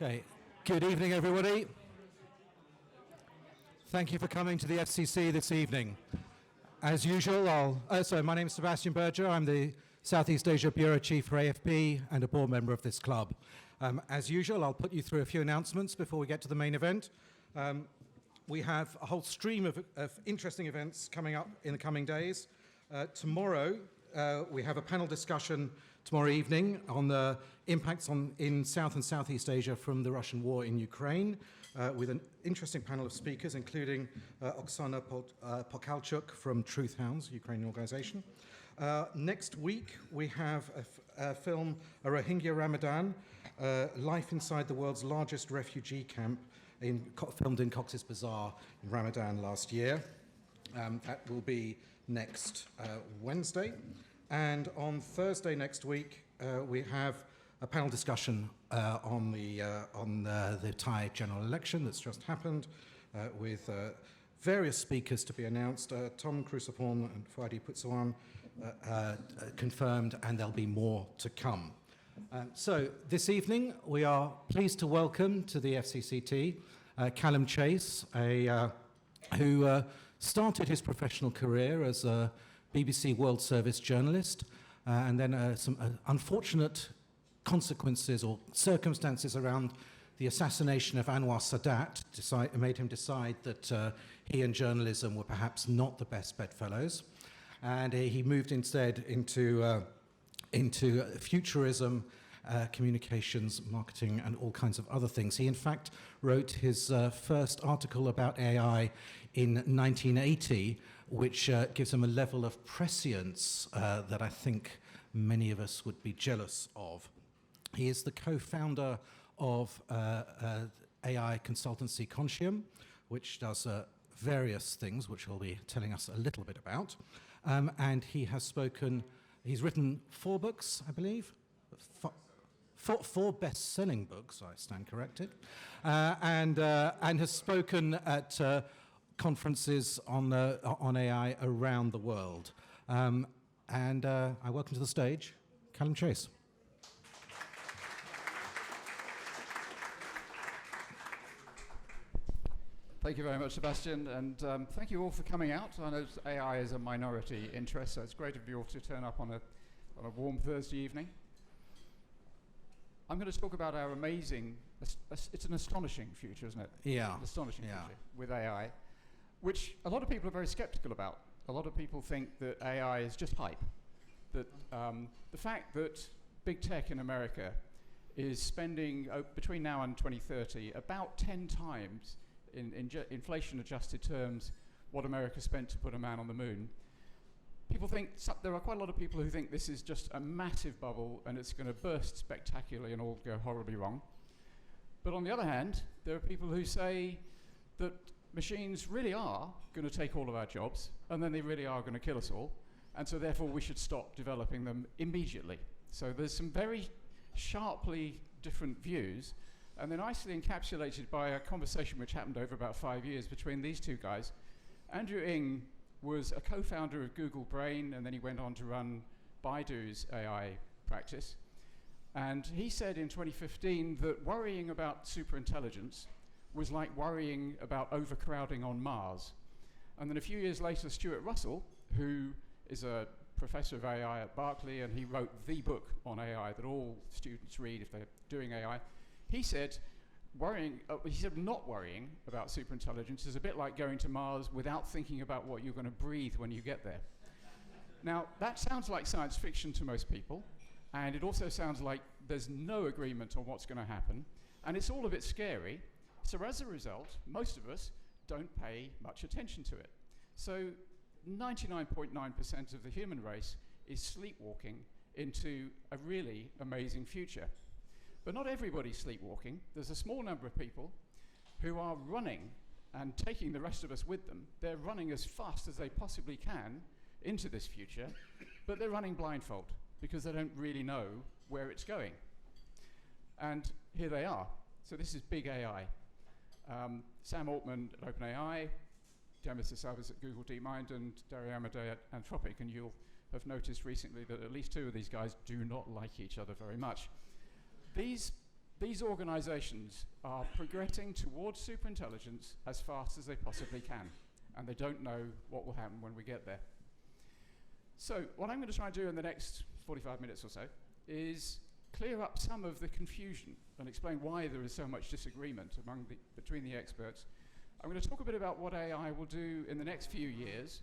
Okay, good evening, everybody. Thank you for coming to the FCC this evening. As usual, my name is Sebastian Berger. I'm the Southeast Asia Bureau Chief for AFP and a board member of this club. As usual, I'll put you through a few announcements before we get to the main event. We have a whole stream of interesting events coming up in the coming days. Tomorrow, we have a panel discussion tomorrow evening on the impacts in South and Southeast Asia from the Russian war in Ukraine, with an interesting panel of speakers, including Oksana Pokalchuk from Truth Hounds, Ukrainian organization. Next week, we have a film, A Rohingya Ramadan, Life Inside the World's Largest Refugee Camp, filmed in Cox's Bazar in Ramadan last year. That will be next Wednesday. And on Thursday next week, we have a panel discussion on the Thai general election that's just happened, with various speakers to be announced. Tom Crusophorn and Fuadi Putsawan confirmed, and there'll be more to come. So this evening, we are pleased to welcome to the FCCT Calum Chace, who started his professional career as a BBC World Service journalist, and then some unfortunate consequences or circumstances around the assassination of Anwar Sadat made him decide that he and journalism were perhaps not the best bedfellows, and he moved instead into futurism, communications, marketing, and all kinds of other things. He, in fact, wrote his first article about AI in 1980, which gives him a level of prescience that I think many of us would be jealous of. He is the co-founder of AI consultancy Conscium, which does various things, which he'll be telling us a little bit about. And he's written 4 books, I believe, four best-selling books, I stand corrected, and has spoken at conferences on AI around the world. I welcome to the stage Calum Chace. Thank you very much, Sebastian, and thank you all for coming out. I know AI is a minority interest, so it's great of you all to turn up on a warm Thursday evening. I'm going to talk about our amazing, it's an astonishing future, isn't it? Yeah. An astonishing future with AI, which a lot of people are very skeptical about. A lot of people think that AI is just hype. That the fact that big tech in America is spending between now and 2030 about 10 times in inflation-adjusted terms what America spent to put a man on the moon. People think, there are quite a lot of people who think this is just a massive bubble and it's going to burst spectacularly and all go horribly wrong. But on the other hand, there are people who say that machines really are going to take all of our jobs, and then they really are going to kill us all, and so therefore we should stop developing them immediately. So there's some very sharply different views, and they're nicely encapsulated by a conversation which happened over about 5 years between these two guys. Andrew Ng was a co-founder of Google Brain, and then he went on to run Baidu's AI practice. And he said in 2015 that worrying about superintelligence was like worrying about overcrowding on Mars. And then a few years later, Stuart Russell, who is a professor of AI at Berkeley, and he wrote the book on AI that all students read if they're doing AI, he said not worrying about superintelligence is a bit like going to Mars without thinking about what you're going to breathe when you get there. Now, that sounds like science fiction to most people, and it also sounds like there's no agreement on what's going to happen, and it's all a bit scary. So as a result, most of us don't pay much attention to it. So 99.9% of the human race is sleepwalking into a really amazing future. But not everybody's sleepwalking. There's a small number of people who are running and taking the rest of us with them. They're running as fast as they possibly can into this future, but they're running blindfold because they don't really know where it's going. And here they are. So this is big AI. Sam Altman at OpenAI, Demis Hassabis at Google DeepMind, and Dario Amodei at Anthropic, and you'll have noticed recently that at least 2 of these guys do not like each other very much. These these organizations are progressing towards superintelligence as fast as they possibly can, and they don't know what will happen when we get there. So what I'm going to try and do in the next 45 minutes or so is clear up some of the confusion and explain why there is so much disagreement between the experts. I'm going to talk a bit about what AI will do in the next few years,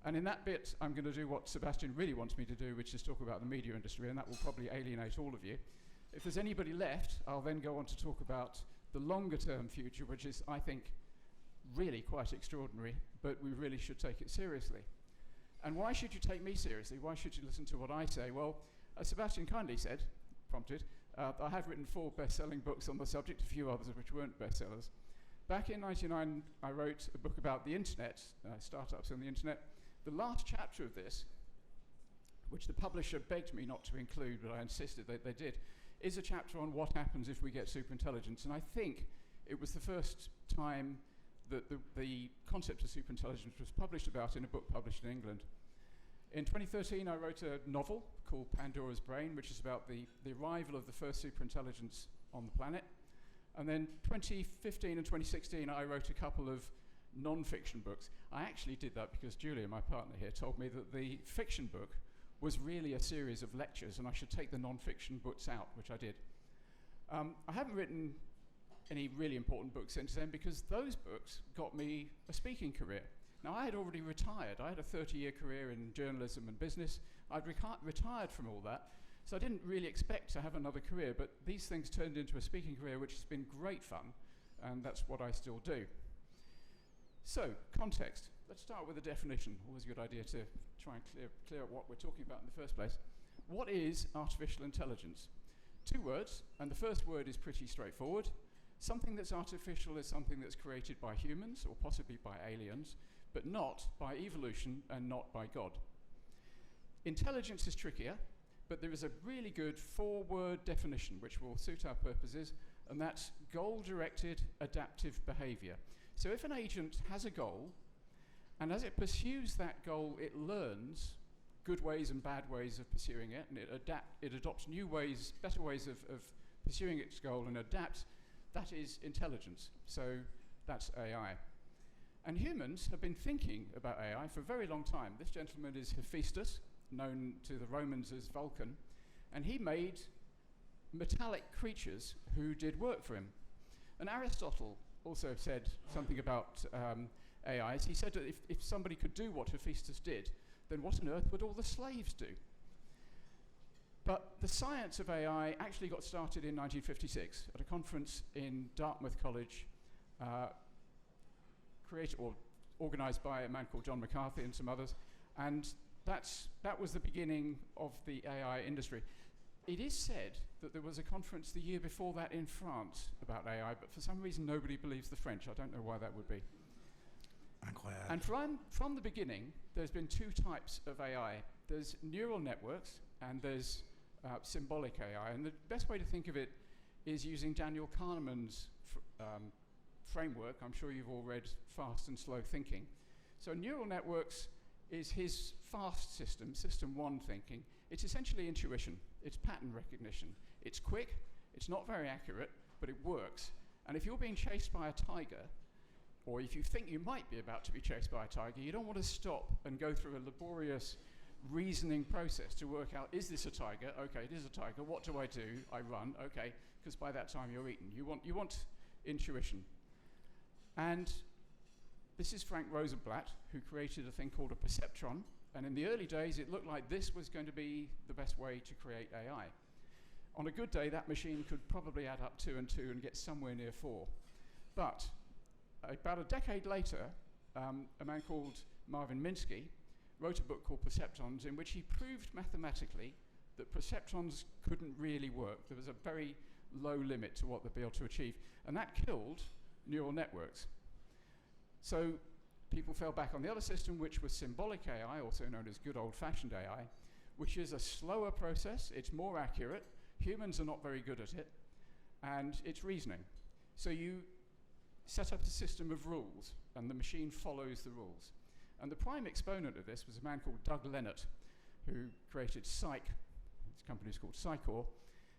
and in that bit I'm going to do what Sebastian really wants me to do, which is talk about the media industry, and that will probably alienate all of you. If there's anybody left, I'll then go on to talk about the longer term future, which is, I think, really quite extraordinary, but we really should take it seriously. And why should you take me seriously? Why should you listen to what I say? Well, as Sebastian kindly said, prompted, I have written 4 best-selling books on the subject, a few others of which weren't bestsellers. Back in 1999, I wrote a book about the internet, startups on the internet. The last chapter of this, which the publisher begged me not to include, but I insisted that they did, is a chapter on what happens if we get superintelligence. And I think it was the first time that the concept of superintelligence was published about in a book published in England. In 2013, I wrote a novel called Pandora's Brain, which is about the arrival of the first superintelligence on the planet. And then 2015 and 2016, I wrote a couple of non-fiction books. I actually did that because Julia, my partner here, told me that the fiction book was really a series of lectures, and I should take the non-fiction books out, which I did. I haven't written any really important books since then because those books got me a speaking career. Now, I had already retired. I had a 30-year career in journalism and business. I'd retired from all that, so I didn't really expect to have another career, but these things turned into a speaking career, which has been great fun, and that's what I still do. So, context. Let's start with a definition. Always a good idea to try and clear up what we're talking about in the first place. What is artificial intelligence? 2 words, and the first word is pretty straightforward. Something that's artificial is something that's created by humans, or possibly by aliens, but not by evolution and not by God. Intelligence is trickier, but there is a really good 4-word definition which will suit our purposes, and that's goal-directed adaptive behavior. So if an agent has a goal, and as it pursues that goal, it learns good ways and bad ways of pursuing it, and it adopts new ways, better ways of pursuing its goal and adapts, that is intelligence. So that's AI. And humans have been thinking about AI for a very long time. This gentleman is Hephaestus, known to the Romans as Vulcan, and he made metallic creatures who did work for him. And Aristotle also said something about AIs. He said that if somebody could do what Hephaestus did, then what on earth would all the slaves do? But the science of AI actually got started in 1956 at a conference in Dartmouth College, organized by a man called John McCarthy and some others, and that was the beginning of the AI industry. It is said that there was a conference the year before that in France about AI, but for some reason nobody believes the French. I don't know why that would be. Incroyable. And from the beginning, there's been 2 types of AI. There's neural networks and there's symbolic AI. And the best way to think of it is using Daniel Kahneman's framework. I'm sure you've all read Fast and Slow Thinking. So neural networks is his fast system, system 1 thinking. It's essentially intuition. It's pattern recognition. It's quick, it's not very accurate, but it works. And if you're being chased by a tiger, or if you think you might be about to be chased by a tiger, you don't want to stop and go through a laborious reasoning process to work out, is this a tiger? Okay, it is a tiger. What do? I run. Okay, because by that time you're eaten. You want intuition. And this is Frank Rosenblatt, who created a thing called a perceptron. And in the early days, it looked like this was going to be the best way to create AI. On a good day, that machine could probably add up 2 and 2 and get somewhere near 4. But about a decade later, a man called Marvin Minsky wrote a book called Perceptrons, in which he proved mathematically that perceptrons couldn't really work. There was a very low limit to what they'd be able to achieve. And that killed neural networks. So people fell back on the other system, which was symbolic AI, also known as good old-fashioned AI, which is a slower process, it's more accurate, humans are not very good at it, and it's reasoning. So you set up a system of rules, and the machine follows the rules. And the prime exponent of this was a man called Doug Lenert, who created Psych. His company is called Psychor.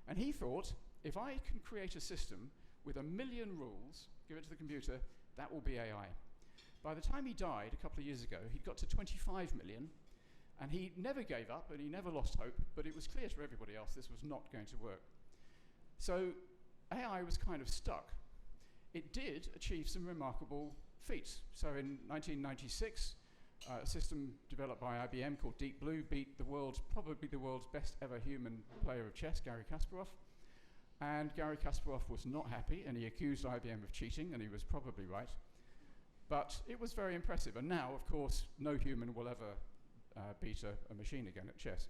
And he thought, if I can create a system with 1 million rules, give it to the computer, that will be AI. By the time he died a couple of years ago, he'd got to 25 million, and he never gave up and he never lost hope, but it was clear to everybody else this was not going to work. So AI was kind of stuck. It did achieve some remarkable feats. So in 1996, a system developed by IBM called Deep Blue beat probably the world's best ever human player of chess, Garry Kasparov. And Garry Kasparov was not happy, and he accused IBM of cheating, and he was probably right. But it was very impressive. And now, of course, no human will ever beat a machine again at chess.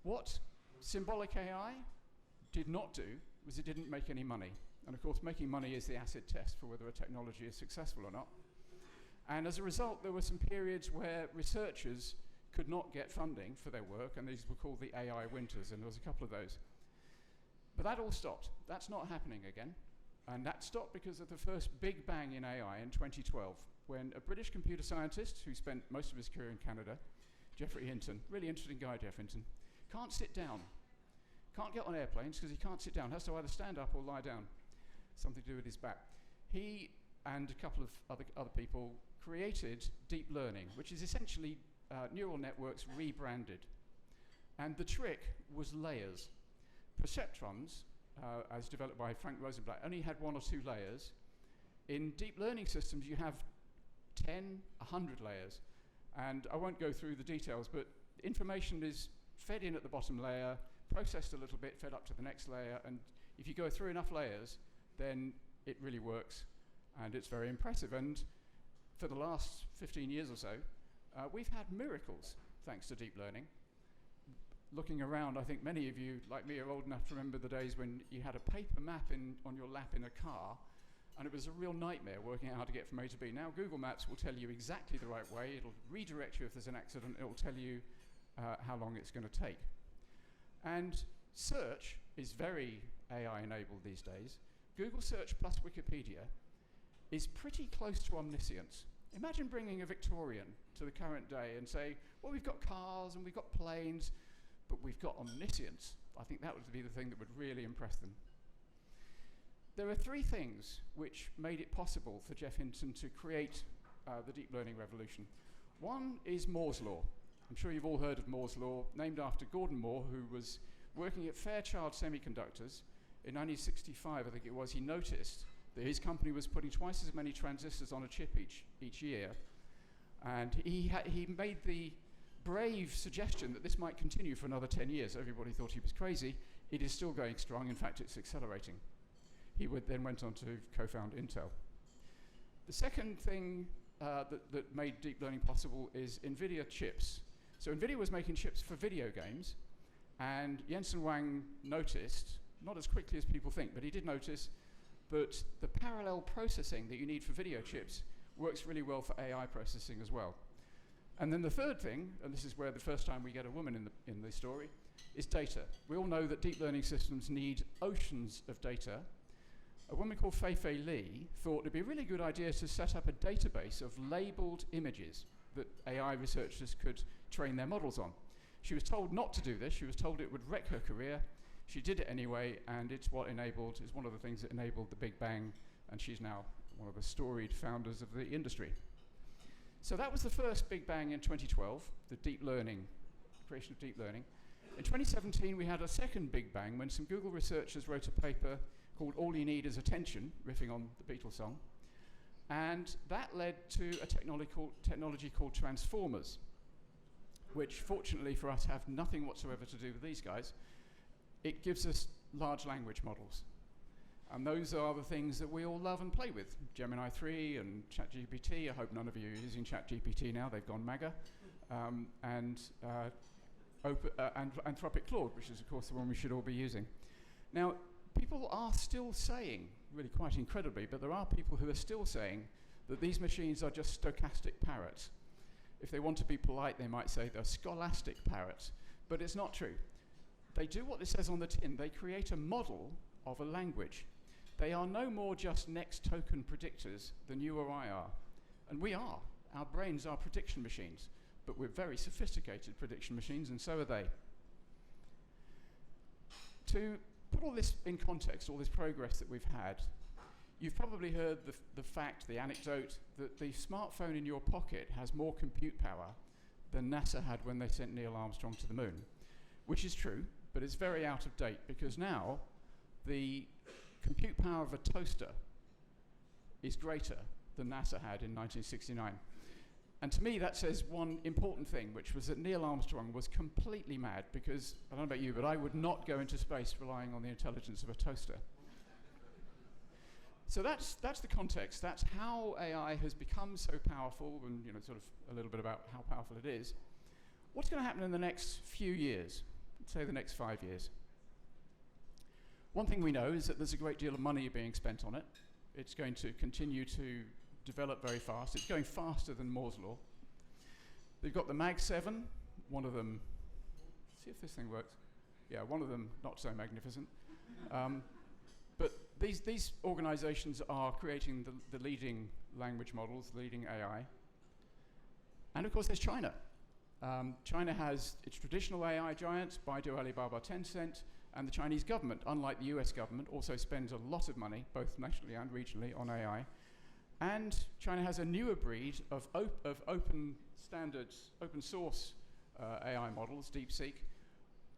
What symbolic AI did not do was it didn't make any money. And of course, making money is the acid test for whether a technology is successful or not. And as a result, there were some periods where researchers could not get funding for their work, and these were called the AI winters, and there was a couple of those. But that all stopped. That's not happening again. And that stopped because of the first big bang in AI in 2012, when a British computer scientist who spent most of his career in Canada, Geoffrey Hinton, really interesting guy, Geoff Hinton, can't sit down. Can't get on airplanes because he can't sit down. Has to either stand up or lie down. Something to do with his back. He and a couple of other people created deep learning, which is essentially neural networks rebranded. And the trick was layers. Perceptrons, as developed by Frank Rosenblatt, only had 1 or 2 layers. In deep learning systems, you have 10, 100 layers. And I won't go through the details, but information is fed in at the bottom layer, processed a little bit, fed up to the next layer, and if you go through enough layers, then it really works, and it's very impressive. And for the last 15 years or so, we've had miracles thanks to deep learning. Looking around, I think many of you, like me, are old enough to remember the days when you had a paper map on your lap in a car, and it was a real nightmare working out how to get from A to B. Now Google Maps will tell you exactly the right way. It'll redirect you if there's an accident. It'll tell you how long it's going to take. And search is very AI-enabled these days. Google search plus Wikipedia is pretty close to omniscience. Imagine bringing a Victorian to the current day and say, well, we've got cars and we've got planes, but we've got omniscience. I think that would be the thing that would really impress them. There are 3 things which made it possible for Geoff Hinton to create the deep learning revolution. One is Moore's law. I'm sure you've all heard of Moore's law, named after Gordon Moore, who was working at Fairchild Semiconductors. In 1965, I think it was, he noticed that his company was putting twice as many transistors on a chip each year. And he made the brave suggestion that this might continue for another 10 years. Everybody thought he was crazy. It is still going strong. In fact, it's accelerating. He then went on to co-found Intel. The second thing that made deep learning possible is NVIDIA chips. So NVIDIA was making chips for video games, and Jensen Huang noticed, not as quickly as people think, but he did notice that the parallel processing that you need for video chips works really well for AI processing as well. And then the third thing, and this is where the first time we get a woman in the story, is data. We all know that deep learning systems need oceans of data. A woman called Fei-Fei Li thought it'd be a really good idea to set up a database of labeled images that AI researchers could train their models on. She was told not to do this. She was told it would wreck her career. She did it anyway, and it's one of the things that enabled the Big Bang, and she's now one of the storied founders of the industry. So that was the first Big Bang in 2012, the deep learning, creation of deep learning. In 2017, we had a second Big Bang when some Google researchers wrote a paper called All You Need Is Attention, riffing on the Beatles song. And that led to a technology called transformers, which fortunately for us have nothing whatsoever to do with these guys. It gives us large language models. And those are the things that we all love and play with. Gemini 3 and ChatGPT. I hope none of you are using ChatGPT now. They've gone MAGA. And Anthropic Claude, which is, of course, the one we should all be using. Now, people are still saying, really quite incredibly, but there are people who are still saying that these machines are just stochastic parrots. If they want to be polite, they might say they're scholastic parrots. But it's not true. They do what it says on the tin. They create a model of a language. They are no more just next token predictors than you or I are. And we are. Our brains are prediction machines. But we're very sophisticated prediction machines, and so are they. To put all this in context, all this progress that we've had, you've probably heard the fact, the anecdote, that the smartphone in your pocket has more compute power than NASA had when they sent Neil Armstrong to the moon, which is true, but it's very out of date because now the compute power of a toaster is greater than NASA had in 1969. And to me, that says one important thing, which was that Neil Armstrong was completely mad because, I don't know about you, but I would not go into space relying on the intelligence of a toaster. So that's the context. That's how AI has become so powerful, and sort of a little bit about how powerful it is. What's going to happen in the next few years? Let's say the next 5 years. One thing we know is that there's a great deal of money being spent on it. It's going to continue to develop very fast. It's going faster than Moore's Law. They've got the Mag 7, one of them, see if this thing works. Yeah, one of them not so magnificent. But these organizations are creating the leading language models, leading AI. And of course there's China. China has its traditional AI giants, Baidu, Alibaba, Tencent, and the Chinese government, unlike the US government, also spends a lot of money, both nationally and regionally, on AI. And China has a newer breed of open standards, open source AI models, DeepSeek.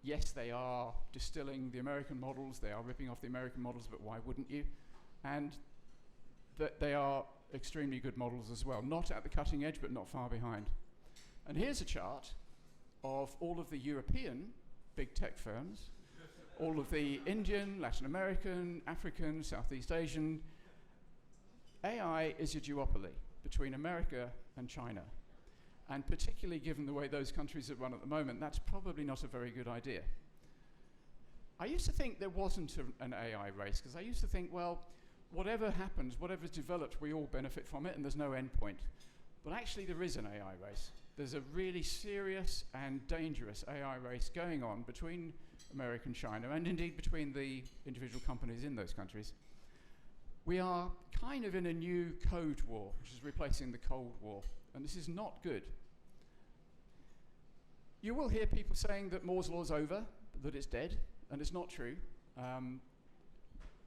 Yes, they are distilling the American models, they are ripping off the American models, but why wouldn't you? And they are extremely good models as well, not at the cutting edge, but not far behind. And here's a chart of all of the European big tech firms, all of the Indian, Latin American, African, Southeast Asian. AI is a duopoly between America and China. And particularly given the way those countries are run at the moment, that's probably not a very good idea. I used to think there wasn't an AI race, because I used to think, well, whatever happens, whatever's developed, we all benefit from it, and there's no end point. But actually, there is an AI race. There's a really serious and dangerous AI race going on between America and China, and indeed between the individual companies in those countries. We are kind of in a new code war, which is replacing the Cold War, and this is not good. You will hear people saying that Moore's Law is over, that it's dead, and it's not true.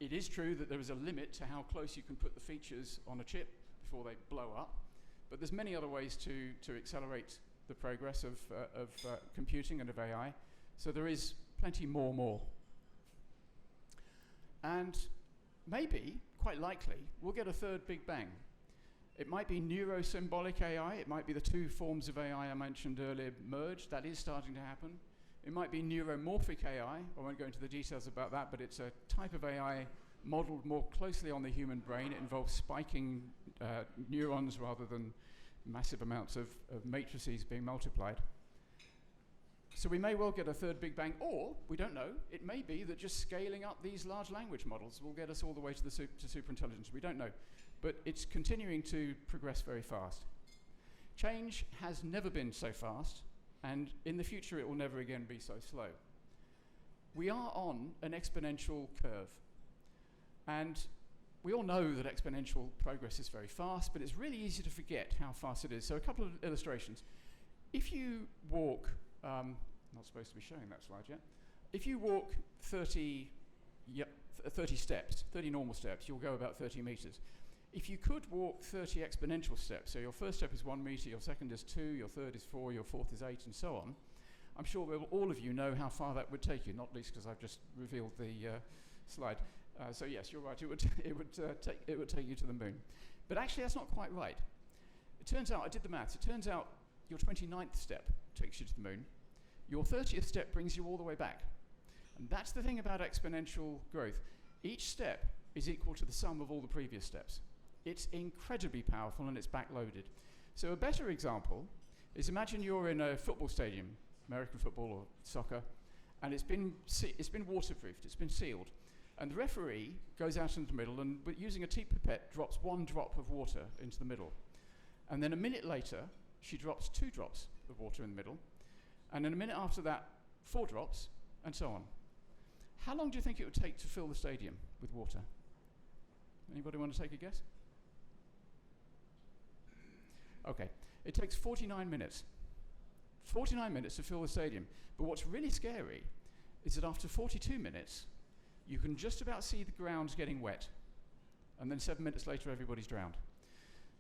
It is true that there is a limit to how close you can put the features on a chip before they blow up, but there's many other ways to accelerate the progress of computing and of AI, so there is plenty more. And maybe, quite likely, we'll get a third Big Bang. It might be neuro-symbolic AI, it might be the two forms of AI I mentioned earlier merged, that is starting to happen. It might be neuromorphic AI, I won't go into the details about that, but it's a type of AI modeled more closely on the human brain. It involves spiking neurons rather than massive amounts of matrices being multiplied. So we may well get a third Big Bang, or, we don't know, it may be that just scaling up these large language models will get us all the way to the superintelligence. We don't know. But it's continuing to progress very fast. Change has never been so fast, and in the future it will never again be so slow. We are on an exponential curve. And we all know that exponential progress is very fast, but it's really easy to forget how fast it is. So a couple of illustrations. If you walk, not supposed to be showing that slide yet. If you walk 30 steps, 30 normal steps, you'll go about 30 meters. If you could walk 30 exponential steps, so your first step is 1 meter, your second is 2, your third is 4, your fourth is 8, and so on, I'm sure all of you know how far that would take you, not least because I've just revealed the slide. So yes, you're right, it would take you to the moon. But actually that's not quite right. It turns out, I did the maths, it turns out your 29th step takes you to the moon. Your 30th step brings you all the way back. And that's the thing about exponential growth. Each step is equal to the sum of all the previous steps. It's incredibly powerful and it's backloaded. So a better example is imagine you're in a football stadium, American football or soccer, and it's been waterproofed, it's been sealed. And the referee goes out into the middle and using a tea pipette drops 1 drop of water into the middle. And then a minute later, she drops 2 drops of water in the middle. And then a minute after that, 4 drops, and so on. How long do you think it would take to fill the stadium with water? Anybody want to take a guess? Okay, it takes 49 minutes. 49 minutes to fill the stadium. But what's really scary is that after 42 minutes, you can just about see the ground getting wet. And then 7 minutes later, everybody's drowned.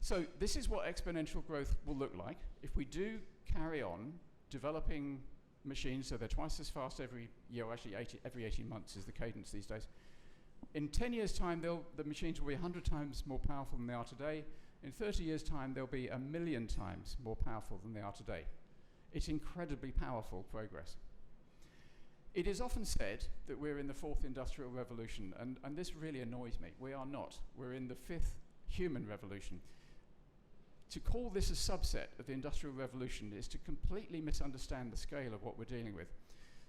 So this is what exponential growth will look like. If we do carry on developing machines so they're twice as fast every year, or actually every 18 months is the cadence these days. In 10 years' time, the machines will be 100 times more powerful than they are today. In 30 years' time, they'll be 1,000,000 times more powerful than they are today. It's incredibly powerful progress. It is often said that we're in the 4th industrial revolution, and this really annoys me. We are not. We're in the 5th human revolution. To call this a subset of the Industrial Revolution is to completely misunderstand the scale of what we're dealing with.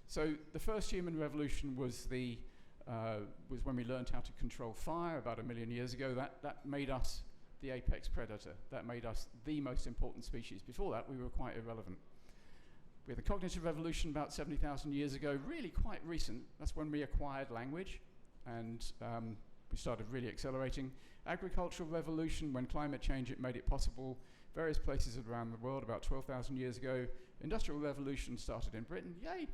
So the first human revolution was when we learned how to control fire about 1 million years ago. That made us the apex predator. That made us the most important species. Before that, we were quite irrelevant. We had the cognitive revolution about 70,000 years ago, really quite recent. That's when we acquired language, and we started really accelerating. Agricultural revolution, when climate change made it possible, various places around the world about 12,000 years ago. Industrial revolution started in Britain, yay!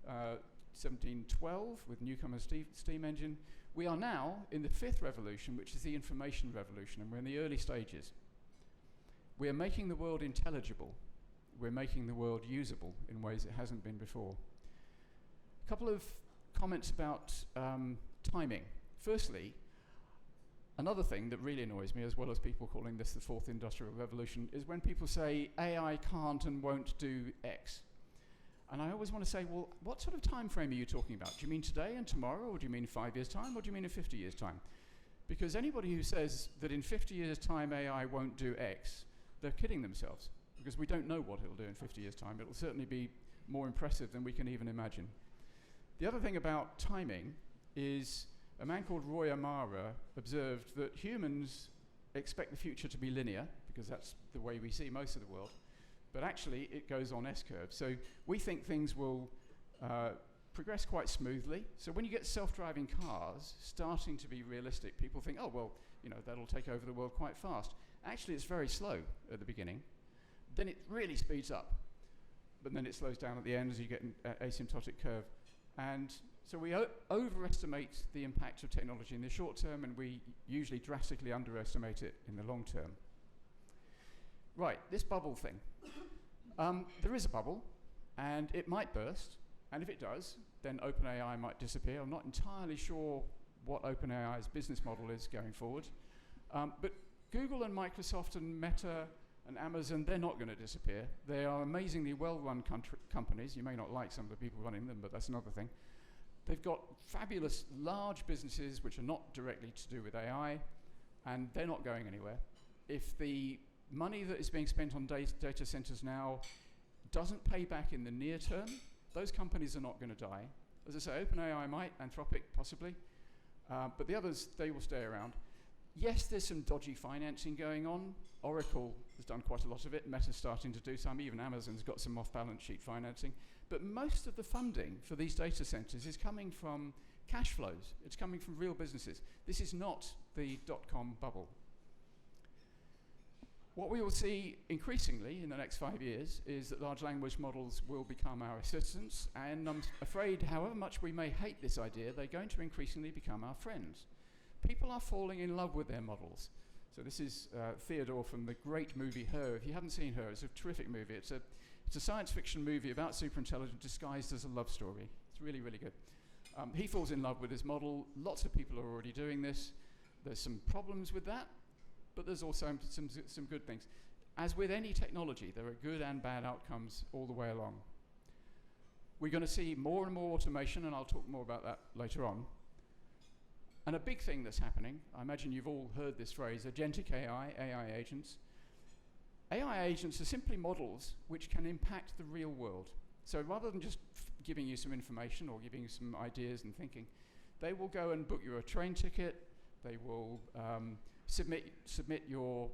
1712 with Newcomer's steam engine. We are now in the 5th revolution, which is the information revolution, and we're in the early stages. We are making the world intelligible. We're making the world usable in ways it hasn't been before. A couple of comments about timing. Firstly, another thing that really annoys me, as well as people calling this the 4th industrial revolution, is when people say AI can't and won't do X. And I always want to say, well, what sort of time frame are you talking about? Do you mean today and tomorrow, or do you mean 5 years' time, or do you mean in 50 years' time? Because anybody who says that in 50 years' time AI won't do X, they're kidding themselves, because we don't know what it'll do in 50 years' time. It'll certainly be more impressive than we can even imagine. The other thing about timing is a man called Roy Amara observed that humans expect the future to be linear, because that's the way we see most of the world, but actually it goes on S-curves. So we think things will progress quite smoothly. So when you get self-driving cars starting to be realistic, people think, oh, well, that'll take over the world quite fast. Actually, it's very slow at the beginning. Then it really speeds up, but then it slows down at the end as you get an asymptotic curve. And so we overestimate the impact of technology in the short term, and we usually drastically underestimate it in the long term. Right, this bubble thing. There is a bubble, and it might burst, and if it does, then OpenAI might disappear. I'm not entirely sure what OpenAI's business model is going forward. But Google and Microsoft and Meta and Amazon, they're not going to disappear. They are amazingly well-run companies. You may not like some of the people running them, but that's another thing. They've got fabulous large businesses which are not directly to do with AI, and they're not going anywhere. If the money that is being spent on data centers now doesn't pay back in the near term, those companies are not going to die. As I say, OpenAI might, Anthropic possibly, but the others, they will stay around. Yes, there's some dodgy financing going on. Oracle has done quite a lot of it. Meta's starting to do some. Even Amazon's got some off-balance sheet financing. But most of the funding for these data centers is coming from cash flows. It's coming from real businesses. This is not the dot-com bubble. What we will see increasingly in the next 5 years is that large language models will become our assistants, and I'm afraid, however much we may hate this idea, they're going to increasingly become our friends. People are falling in love with their models. So this is Theodore from the great movie Her. If you haven't seen Her, it's a terrific movie. It's a science fiction movie about superintelligence disguised as a love story. It's really, really good. He falls in love with his model. Lots of people are already doing this. There's some problems with that, but there's also some good things. As with any technology, there are good and bad outcomes all the way along. We're going to see more and more automation, and I'll talk more about that later on. And a big thing that's happening, I imagine you've all heard this phrase, agentic AI, AI agents. AI agents are simply models which can impact the real world. So rather than just giving you some information or giving you some ideas and thinking, they will go and book you a train ticket, they will submit your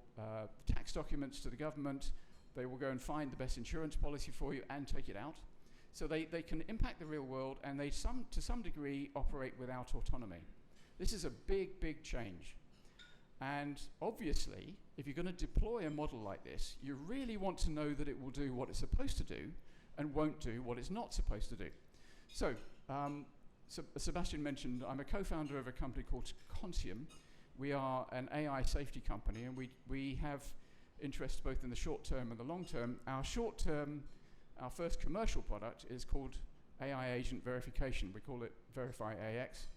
tax documents to the government, they will go and find the best insurance policy for you and take it out. So they can impact the real world, and they to some degree operate without autonomy. This is a big, big change. And obviously, if you're going to deploy a model like this, you really want to know that it will do what it's supposed to do and won't do what it's not supposed to do. So Sebastian mentioned, I'm a co-founder of a company called Conscium. We are an AI safety company, and we have interests both in the short term and the long term. Our short term, our first commercial product is called AI Agent Verification. We call it Verify AX.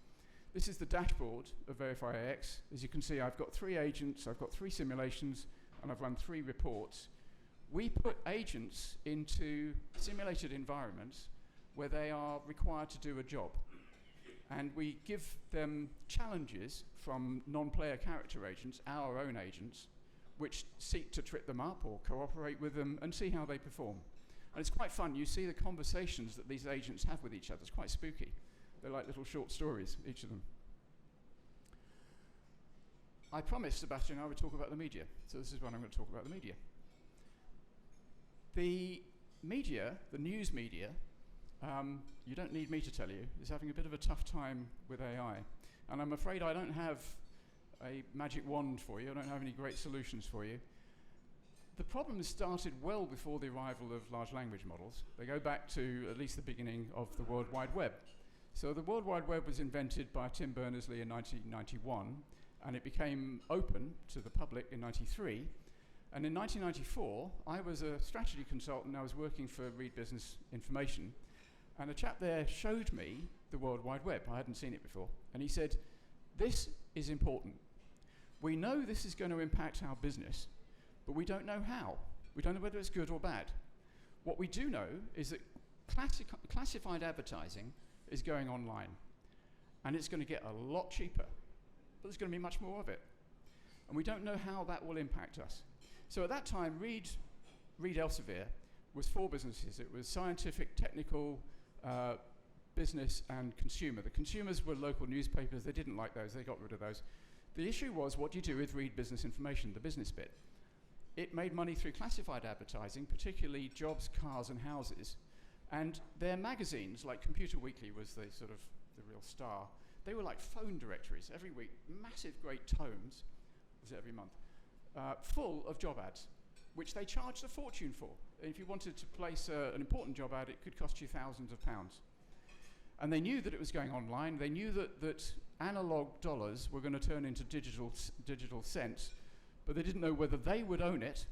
This is the dashboard of Verify AX. As you can see, I've got 3 agents, I've got 3 simulations, and I've run 3 reports. We put agents into simulated environments where they are required to do a job. And we give them challenges from non-player character agents, our own agents, which seek to trip them up or cooperate with them and see how they perform. And it's quite fun. You see the conversations that these agents have with each other. It's quite spooky. They're like little short stories, each of them. I promised Sebastian I would talk about the media, so this is what I'm going to talk about the media. The media, the news media, you don't need me to tell you, is having a bit of a tough time with AI. And I'm afraid I don't have a magic wand for you. I don't have any great solutions for you. The problem started well before the arrival of large language models. They go back to at least the beginning of the World Wide Web. So the World Wide Web was invented by Tim Berners-Lee in 1991, and it became open to the public in 1993. And in 1994, I was a strategy consultant. I was working for Reed Business Information. And a chap there showed me the World Wide Web. I hadn't seen it before. And he said, this is important. We know this is going to impact our business, but we don't know how. We don't know whether it's good or bad. What we do know is that classified advertising is going online. And it's going to get a lot cheaper, but there's going to be much more of it. And we don't know how that will impact us. So at that time, Reed Elsevier was 4 businesses. It was scientific, technical, business, and consumer. The consumers were local newspapers. They didn't like those. They got rid of those. The issue was, what do you do with Reed Business Information, the business bit? It made money through classified advertising, particularly jobs, cars, and houses. And their magazines, like Computer Weekly was the sort of the real star. They were like phone directories every week, massive great tomes, was it every month, full of job ads, which they charged a fortune for. If you wanted to place an important job ad, it could cost you thousands of pounds. And they knew that it was going online. They knew that analog dollars were going to turn into digital cents, but they didn't know whether they would own it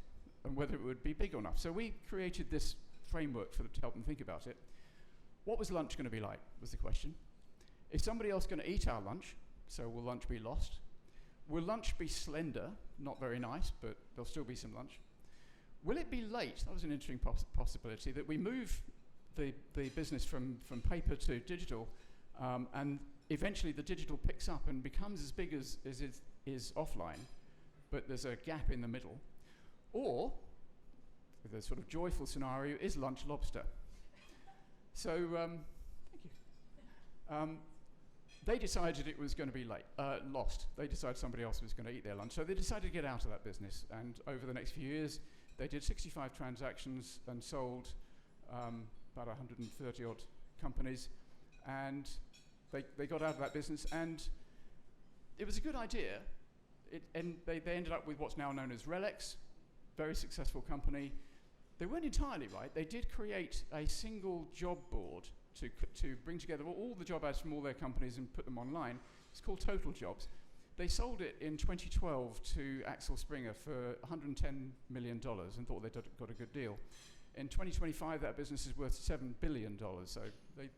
and whether it would be big enough. So we created this framework to help them think about it. What was lunch going to be like, was the question. Is somebody else going to eat our lunch? So will lunch be lost? Will lunch be slender? Not very nice, but there'll still be some lunch. Will it be late? That was an interesting possibility, that we move the business from paper to digital, and eventually the digital picks up and becomes as big as it is offline, but there's a gap in the middle. Or, the sort of joyful scenario, is lunch lobster? So, thank you. They decided it was going to be lost. They decided somebody else was going to eat their lunch. So they decided to get out of that business. And over the next few years, they did 65 transactions and sold about 130 odd companies. And they got out of that business. And it was a good idea. And they ended up with what's now known as Relex, very successful company. They weren't entirely right. They did create a single job board to bring together all the job ads from all their companies and put them online. It's called Total Jobs. They sold it in 2012 to Axel Springer for $110 million and thought they'd got a good deal. In 2025, that business is worth $7 billion, so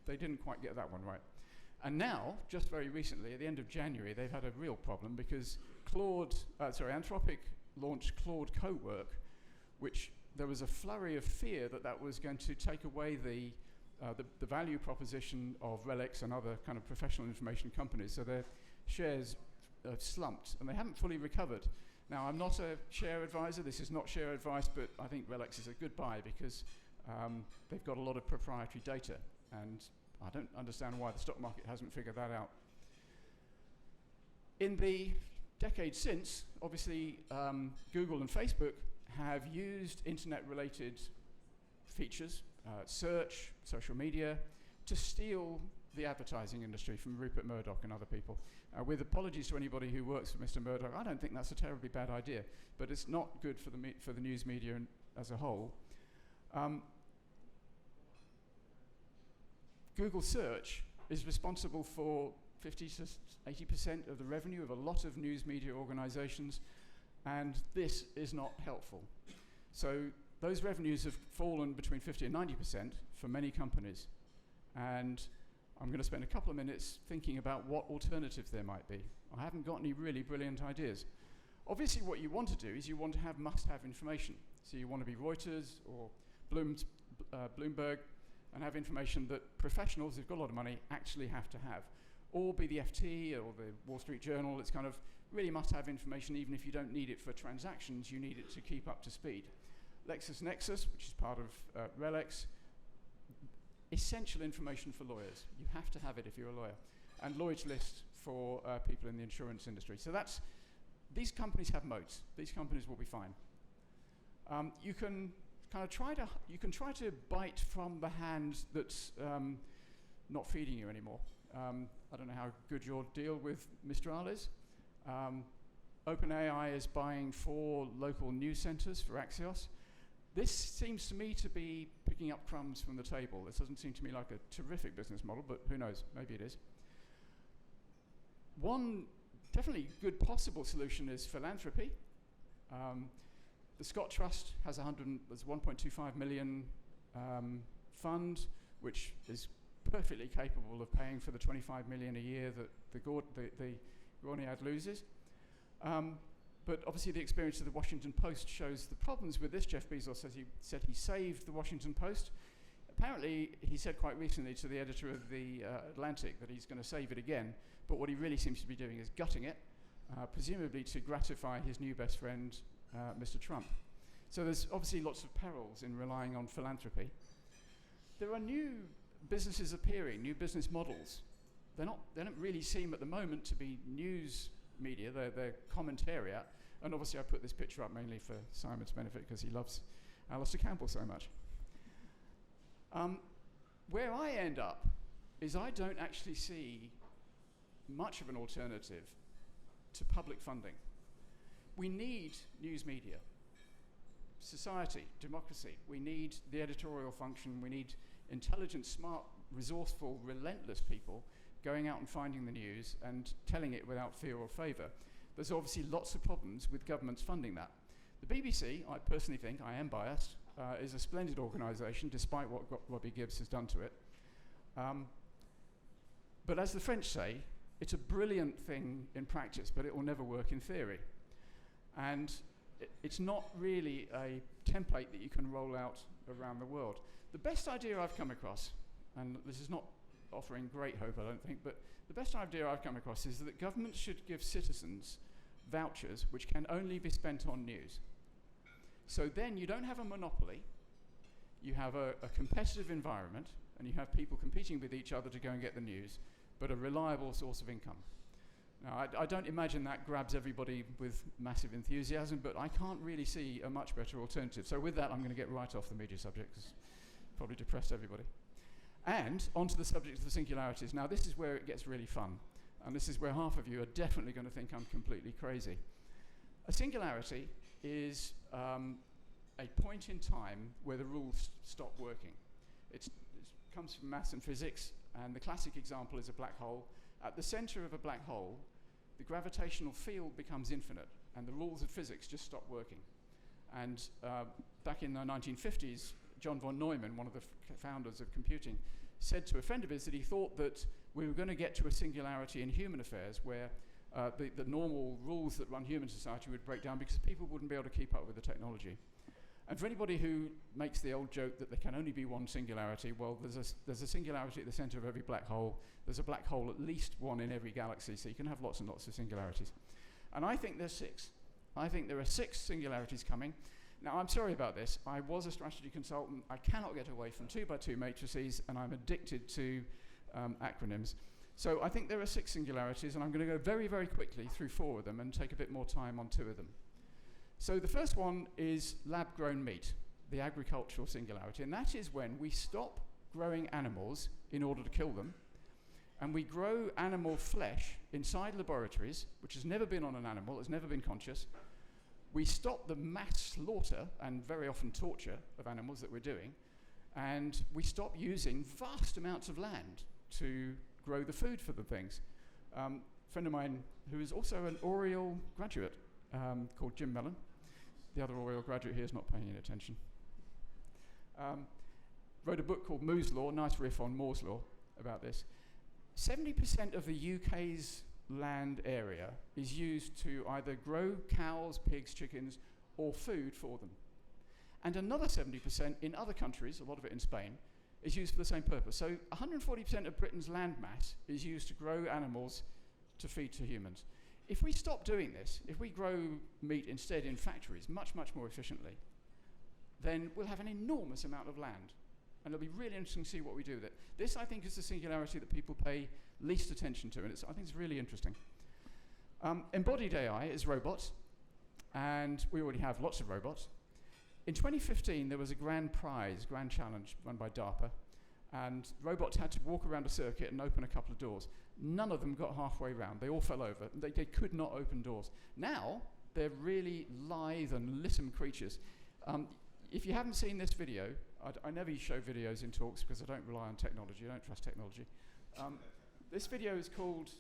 they didn't quite get that one right. And now, just very recently, at the end of January, they've had a real problem because Anthropic launched Claude Cowork, which there was a flurry of fear that was going to take away the value proposition of Relex and other kind of professional information companies. So their shares slumped, and they haven't fully recovered. Now, I'm not a share advisor. This is not share advice, but I think Relex is a good buy because they've got a lot of proprietary data, and I don't understand why the stock market hasn't figured that out. In the decade since, obviously, Google and Facebook have used internet-related features, search, social media, to steal the advertising industry from Rupert Murdoch and other people. With apologies to anybody who works for Mr. Murdoch, I don't think that's a terribly bad idea, but it's not good for the news media as a whole. Google search is responsible for 50 to 80% of the revenue of a lot of news media organizations, and this is not helpful. So those revenues have fallen between 50 and 90% for many companies. And I'm going to spend a couple of minutes thinking about what alternatives there might be. I haven't got any really brilliant ideas. Obviously, what you want to do is you want to have must-have information. So you want to be Reuters or Bloomberg and have information that professionals who've got a lot of money actually have to have. Or be the FT or the Wall Street Journal. It's kind of really must-have information. Even if you don't need it for transactions, you need it to keep up to speed. LexisNexis, which is part of RELX, essential information for lawyers. You have to have it if you're a lawyer. And Lloyd's List for people in the insurance industry. So these companies have moats. These companies will be fine. You can try to bite from the hand that's not feeding you anymore. I don't know how good your deal with Mistral is. OpenAI is buying 4 local news centers for Axios. This seems to me to be picking up crumbs from the table. This doesn't seem to me like a terrific business model, but who knows, maybe it is. One definitely good possible solution is philanthropy. The Scott Trust has 1.25 million fund, which is perfectly capable of paying for the 25 million a year that the Gorniad loses. But obviously the experience of the Washington Post shows the problems with this. Jeff Bezos said he saved the Washington Post. Apparently, he said quite recently to the editor of the Atlantic that he's going to save it again, but what he really seems to be doing is gutting it, presumably to gratify his new best friend, Mr. Trump. So there's obviously lots of perils in relying on philanthropy. There are new businesses appearing, new business models. They don't really seem at the moment to be news media, they're commentariat. And obviously I put this picture up mainly for Simon's benefit because he loves Alistair Campbell so much. Where I end up is I don't actually see much of an alternative to public funding. We need news media, society, democracy. We need the editorial function. We need intelligent, smart, resourceful, relentless people going out and finding the news and telling it without fear or favour. There's obviously lots of problems with governments funding that. The BBC, I personally think, I am biased, is a splendid organisation despite what Robbie Gibbs has done to it. But as the French say, it's a brilliant thing in practice, but it will never work in theory. And it's not really a template that you can roll out around the world. The best idea I've come across, and this is not offering great hope, I don't think, but the best idea I've come across is that governments should give citizens vouchers which can only be spent on news. So then you don't have a monopoly, you have a competitive environment, and you have people competing with each other to go and get the news, but a reliable source of income. Now, I don't imagine that grabs everybody with massive enthusiasm, but I can't really see a much better alternative. So with that, I'm going to get right off the media subject, because it's probably depressed everybody. And onto the subject of the singularities. Now, this is where it gets really fun, and this is where half of you are definitely going to think I'm completely crazy. A singularity is a point in time where the rules stop working. It comes from maths and physics, and the classic example is a black hole. At the center of a black hole, the gravitational field becomes infinite, and the rules of physics just stop working. And back in the 1950s, John von Neumann, one of the founders of computing, said to a friend of his that he thought that we were going to get to a singularity in human affairs where the normal rules that run human society would break down because people wouldn't be able to keep up with the technology. And for anybody who makes the old joke that there can only be one singularity, well, there's a singularity at the center of every black hole. There's a black hole, at least one in every galaxy, so you can have lots and lots of singularities. And I think there's 6. I think there are 6 singularities coming. Now, I'm sorry about this. I was a strategy consultant. I cannot get away from 2x2 matrices, and I'm addicted to acronyms. So I think there are 6 singularities, and I'm going to go very, very quickly through 4 of them and take a bit more time on 2 of them. So the first one is lab-grown meat, the agricultural singularity, and that is when we stop growing animals in order to kill them, and we grow animal flesh inside laboratories, which has never been on an animal, has never been conscious. We stop the mass slaughter and very often torture of animals that we're doing, and we stop using vast amounts of land to grow the food for the things. A friend of mine who is also an Oriel graduate called Jim Mellon. The other Oriel graduate here is not paying any attention. Wrote a book called Moore's Law, nice riff on Moore's Law about this. 70% of the UK's land area is used to either grow cows, pigs, chickens, or food for them. And another 70% in other countries, a lot of it in Spain, is used for the same purpose. So 140% of Britain's land mass is used to grow animals to feed to humans. If we stop doing this, if we grow meat instead in factories much, much more efficiently, then we'll have an enormous amount of land. And it'll be really interesting to see what we do with it. This, I think, is the singularity that people pay least attention to, and I think it's really interesting. Embodied AI is robots, and we already have lots of robots. In 2015, there was a grand challenge run by DARPA, and robots had to walk around a circuit and open a couple of doors. None of them got halfway round. They all fell over. They could not open doors. Now, they're really lithe and lissom creatures. If you haven't seen this video, I never show videos in talks because I don't rely on technology. I don't trust technology. This video is called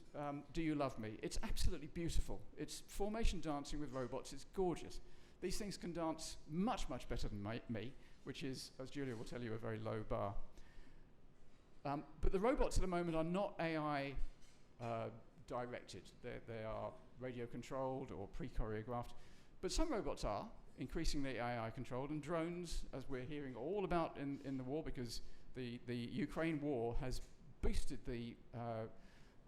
Do You Love Me? It's absolutely beautiful. It's formation dancing with robots. It's gorgeous. These things can dance much, much better than me, which is, as Julia will tell you, a very low bar. But the robots at the moment are not AI directed. They are radio controlled or pre-choreographed. But some robots are increasingly AI controlled, and drones, as we're hearing all about in the war, because the Ukraine war has boosted the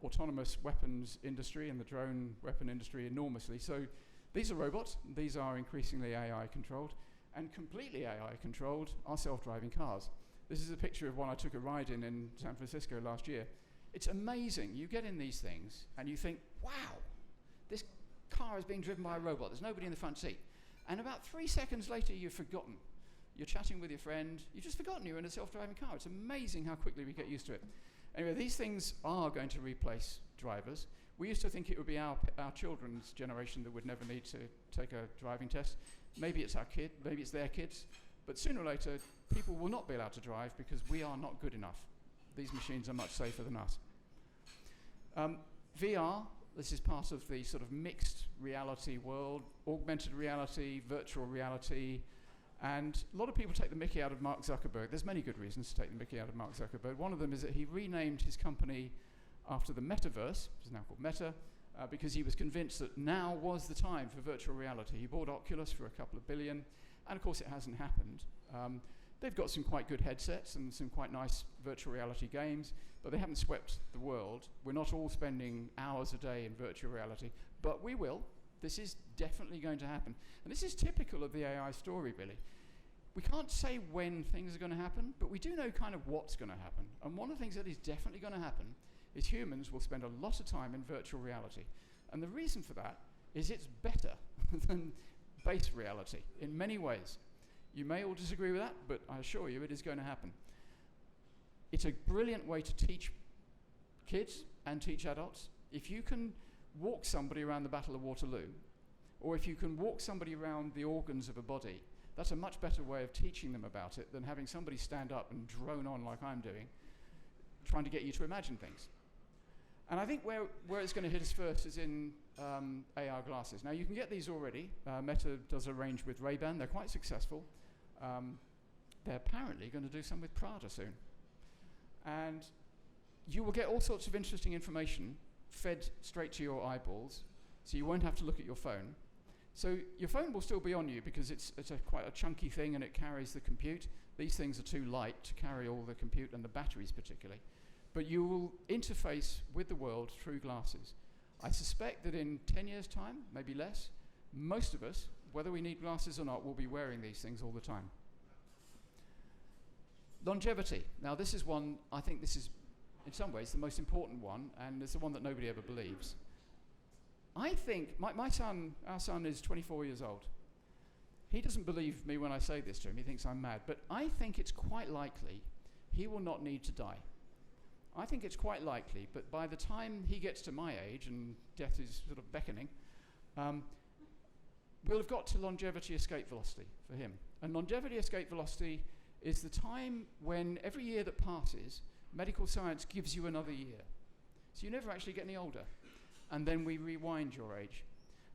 autonomous weapons industry and the drone weapon industry enormously. So these are robots. These are increasingly AI controlled, and completely AI controlled are self-driving cars. This is a picture of one I took a ride in San Francisco last year. It's amazing. You get in these things and you think, wow, this car is being driven by a robot. There's nobody in the front seat. And about 3 seconds later, you've forgotten. You're chatting with your friend. You've just forgotten you're in a self-driving car. It's amazing how quickly we get used to it. Anyway, these things are going to replace drivers. We used to think it would be our children's generation that would never need to take a driving test. Maybe it's our kid, maybe it's their kids. But sooner or later, people will not be allowed to drive because we are not good enough. These machines are much safer than us. VR, this is part of the sort of mixed reality world, augmented reality, virtual reality, and a lot of people take the mickey out of Mark Zuckerberg. There's many good reasons to take the mickey out of Mark Zuckerberg. One of them is that he renamed his company after the metaverse, which is now called Meta, because he was convinced that now was the time for virtual reality. He bought Oculus for a couple of billion, and of course it hasn't happened. They've got some quite good headsets and some quite nice virtual reality games, but they haven't swept the world. We're not all spending hours a day in virtual reality, but we will. This is definitely going to happen. And this is typical of the AI story, really. We can't say when things are going to happen, but we do know kind of what's going to happen. And one of the things that is definitely going to happen is humans will spend a lot of time in virtual reality. And the reason for that is it's better than base reality in many ways. You may all disagree with that, but I assure you it is going to happen. It's a brilliant way to teach kids and teach adults. If you can walk somebody around the Battle of Waterloo, or if you can walk somebody around the organs of a body, that's a much better way of teaching them about it than having somebody stand up and drone on like I'm doing, trying to get you to imagine things. And I think where it's going to hit us first is in AR glasses. Now, you can get these already. Meta does a range with Ray-Ban. They're quite successful. They're apparently going to do some with Prada soon. And you will get all sorts of interesting information fed straight to your eyeballs, so you won't have to look at your phone. So your phone will still be on you because it's quite a chunky thing and it carries the compute. These things are too light to carry all the compute and the batteries particularly. But you will interface with the world through glasses. I suspect that in 10 years' time, maybe less, most of us, whether we need glasses or not, will be wearing these things all the time. Longevity. Now this is one, I think this is in some ways the most important one, and it's the one that nobody ever believes. I think, our son is 24 years old. He doesn't believe me when I say this to him, he thinks I'm mad, but I think it's quite likely he will not need to die. I think it's quite likely, but by the time he gets to my age, and death is sort of beckoning, we'll have got to longevity escape velocity for him. And longevity escape velocity is the time when every year that passes, medical science gives you another year. So you never actually get any older. And then we rewind your age.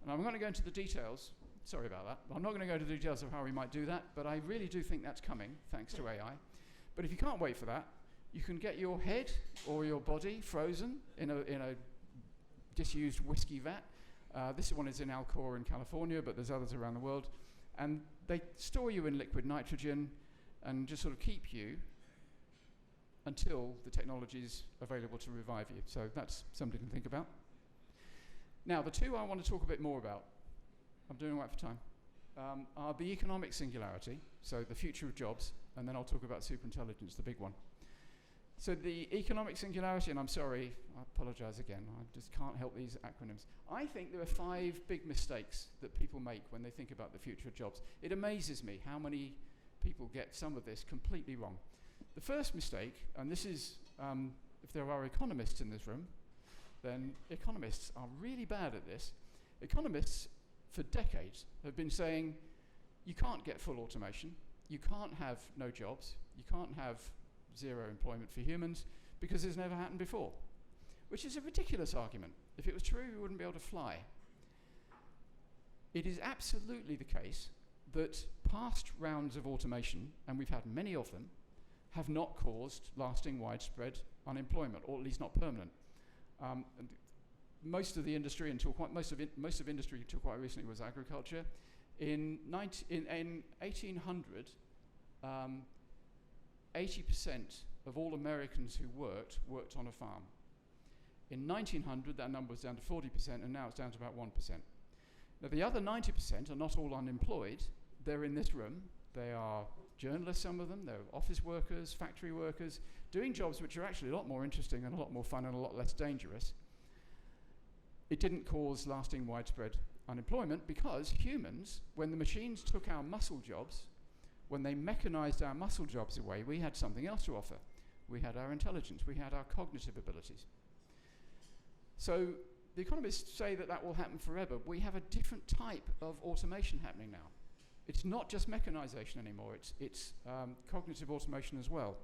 And I'm going to go into the details. Sorry about that. I'm not going to go into the details of how we might do that, but I really do think that's coming, thanks to AI. But if you can't wait for that, you can get your head or your body frozen in a disused whiskey vat. This one is in Alcor in California, but there's others around the world. And they store you in liquid nitrogen and just sort of keep you until the technology is available to revive you. So that's something to think about. Now, the two I want to talk a bit more about, I'm doing all right for time, are the economic singularity, so the future of jobs, and then I'll talk about superintelligence, the big one. So the economic singularity, and I'm sorry, I apologize again, I just can't help these acronyms. I think there are 5 big mistakes that people make when they think about the future of jobs. It amazes me how many people get some of this completely wrong. The first mistake, and this is, if there are economists in this room, then economists are really bad at this. Economists, for decades, have been saying, you can't get full automation, you can't have no jobs, you can't have zero employment for humans, because it's never happened before, which is a ridiculous argument. If it was true, we wouldn't be able to fly. It is absolutely the case that past rounds of automation, and we've had many of them, have not caused lasting widespread unemployment, or at least not permanent. And most of the industry until most of industry until quite recently was agriculture. In 1800, 80% of all Americans who worked on a farm. In 1900, that number was down to 40%, and now it's down to about 1%. Now, the other 90% are not all unemployed. They're in this room. They are journalists, some of them. They're office workers, factory workers, doing jobs which are actually a lot more interesting and a lot more fun and a lot less dangerous. It didn't cause lasting widespread unemployment because humans, when the machines took our muscle jobs, when they mechanized our muscle jobs away, we had something else to offer. We had our intelligence, we had our cognitive abilities. So the economists say that that will happen forever. We have a different type of automation happening now. It's not just mechanization anymore, it's cognitive automation as well.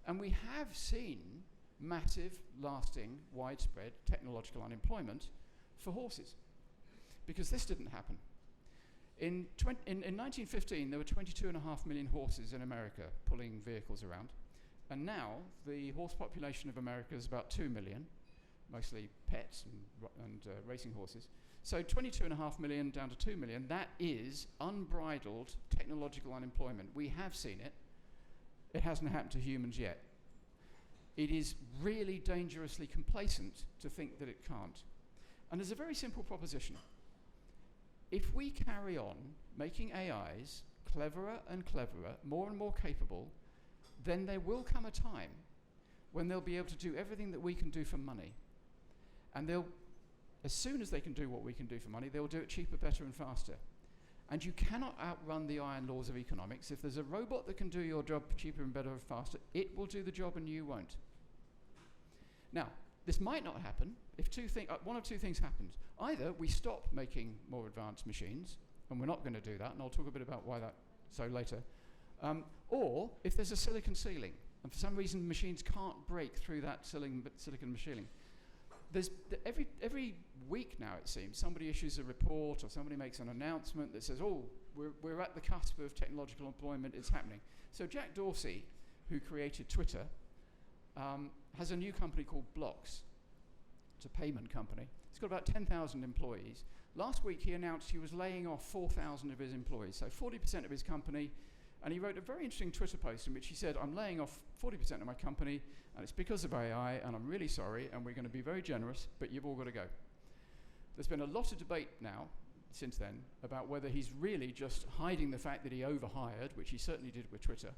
And we have seen massive, lasting, widespread technological unemployment for horses, because this didn't happen. In 1915, there were 22.5 million horses in America pulling vehicles around. And now, the horse population of America is about 2 million, mostly pets and racing horses. So 22.5 million down to 2 million, that is unbridled technological unemployment. We have seen it. It hasn't happened to humans yet. It is really dangerously complacent to think that it can't. And there's a very simple proposition. If we carry on making AIs cleverer and cleverer, more and more capable, then there will come a time when they'll be able to do everything that we can do for money. And they'll, as soon as they can do what we can do for money, they'll do it cheaper, better, and faster. And you cannot outrun the iron laws of economics. If there's a robot that can do your job cheaper and better and faster, it will do the job and you won't. Now, this might not happen if one of two things happens. Either we stop making more advanced machines, and we're not going to do that, and I'll talk a bit about why that so later, or if there's a silicon ceiling, and for some reason machines can't break through that silicon ceiling. There's every week now, it seems, somebody issues a report or somebody makes an announcement that says, oh, we're at the cusp of technological employment, it's happening. So Jack Dorsey, who created Twitter, has a new company called Blocks. It's a payment company. It's got about 10,000 employees. Last week he announced he was laying off 4,000 of his employees, so 40% of his company. And he wrote a very interesting Twitter post in which he said, I'm laying off 40% of my company, and it's because of AI, and I'm really sorry, and we're going to be very generous, but you've all got to go. There's been a lot of debate now, since then, about whether he's really just hiding the fact that he overhired, which he certainly did with Twitter,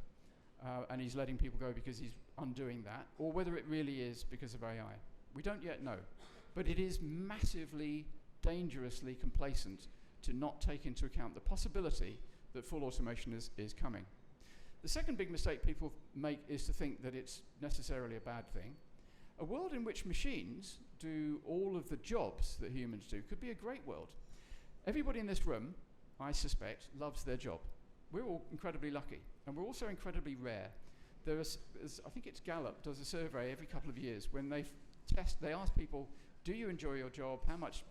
and he's letting people go because he's undoing that, or whether it really is because of AI. We don't yet know. But it is massively, dangerously complacent to not take into account the possibility that full automation is coming. The second big mistake people make is to think that it's necessarily a bad thing. A world in which machines do all of the jobs that humans do could be a great world. Everybody in this room, I suspect, loves their job. We're all incredibly lucky, and we're also incredibly rare. I think it's Gallup does a survey every couple of years when they they ask people, do you enjoy your job? How much,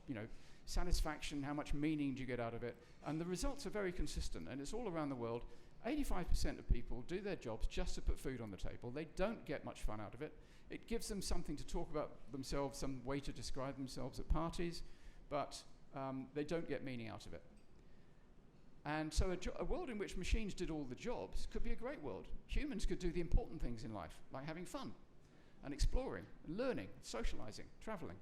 satisfaction, how much meaning do you get out of it? And the results are very consistent, and it's all around the world. 85% of people do their jobs just to put food on the table. They don't get much fun out of it. It gives them something to talk about themselves, some way to describe themselves at parties, but they don't get meaning out of it. And so a world in which machines did all the jobs could be a great world. Humans could do the important things in life, like having fun and exploring and learning, socializing, traveling.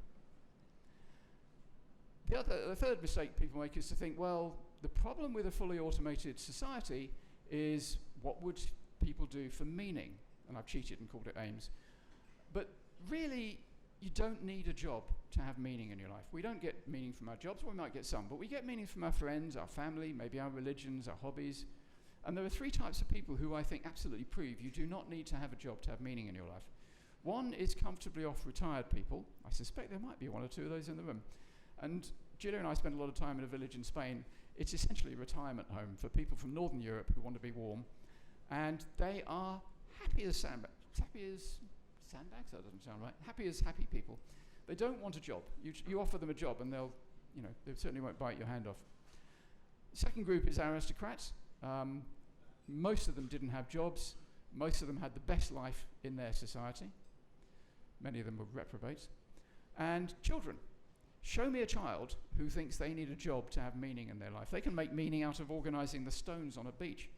The third mistake people make is to think, well, the problem with a fully automated society is what would people do for meaning? And I've cheated and called it aims. But really, you don't need a job to have meaning in your life. We don't get meaning from our jobs, or we might get some, but we get meaning from our friends, our family, maybe our religions, our hobbies. And there are three types of people who I think absolutely prove you do not need to have a job to have meaning in your life. One is comfortably off retired people. I suspect there might be one or two of those in the room. And Julia and I spent a lot of time in a village in Spain. It's essentially a retirement home for people from Northern Europe who want to be warm. And they are happy as sandbags. Sandbags? That doesn't sound right. Happy as happy people. They don't want a job. You offer them a job and they certainly won't bite your hand off. Second group is aristocrats. Most of them didn't have jobs. Most of them had the best life in their society. Many of them were reprobates. And children. Show me a child who thinks they need a job to have meaning in their life. They can make meaning out of organizing the stones on a beach.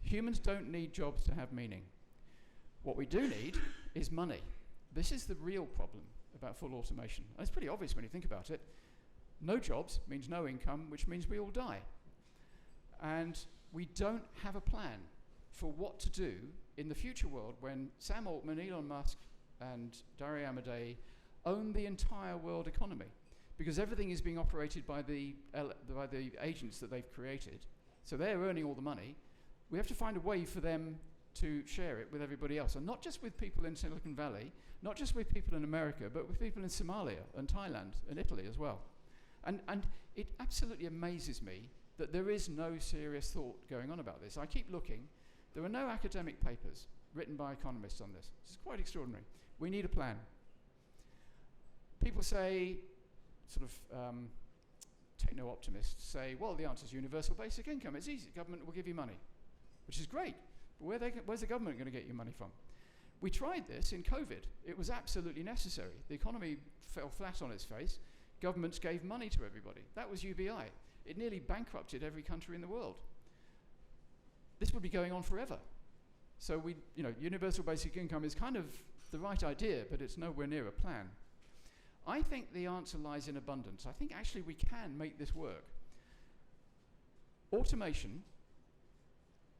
Humans don't need jobs to have meaning. What we do need is money. This is the real problem about full automation. And it's pretty obvious when you think about it. No jobs means no income, which means we all die. And we don't have a plan for what to do in the future world when Sam Altman, Elon Musk, and Dario Amodei own the entire world economy. Because everything is being operated by the agents that they've created. So they're earning all the money. We have to find a way for them to share it with everybody else. And not just with people in Silicon Valley, not just with people in America, but with people in Somalia and Thailand and Italy as well. And it absolutely amazes me that there is no serious thought going on about this. I keep looking. There are no academic papers written by economists on this. This is quite extraordinary. We need a plan. People say, sort of techno-optimists say, well, the answer is universal basic income. It's easy. Government will give you money, which is great. But where's the government going to get you money from? We tried this in COVID. It was absolutely necessary. The economy fell flat on its face. Governments gave money to everybody. That was UBI. It nearly bankrupted every country in the world. This would be going on forever. So universal basic income is kind of the right idea, but it's nowhere near a plan. I think the answer lies in abundance. I think actually we can make this work. Automation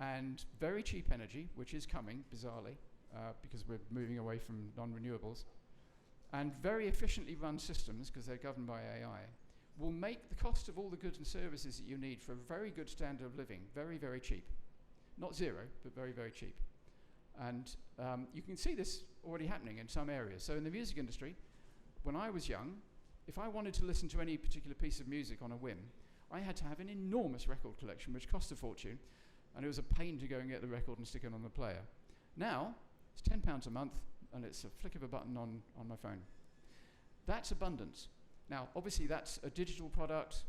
and very cheap energy, which is coming, bizarrely, because we're moving away from non-renewables, and very efficiently run systems, because they're governed by AI, will make the cost of all the goods and services that you need for a very good standard of living very, very cheap. Not zero, but very, very cheap. And you can see this already happening in some areas. So in the music industry, when I was young, if I wanted to listen to any particular piece of music on a whim, I had to have an enormous record collection, which cost a fortune, and it was a pain to go and get the record and stick it on the player. Now, it's £10 a month, and it's a flick of a button on my phone. That's abundance. Now, obviously, that's a digital product,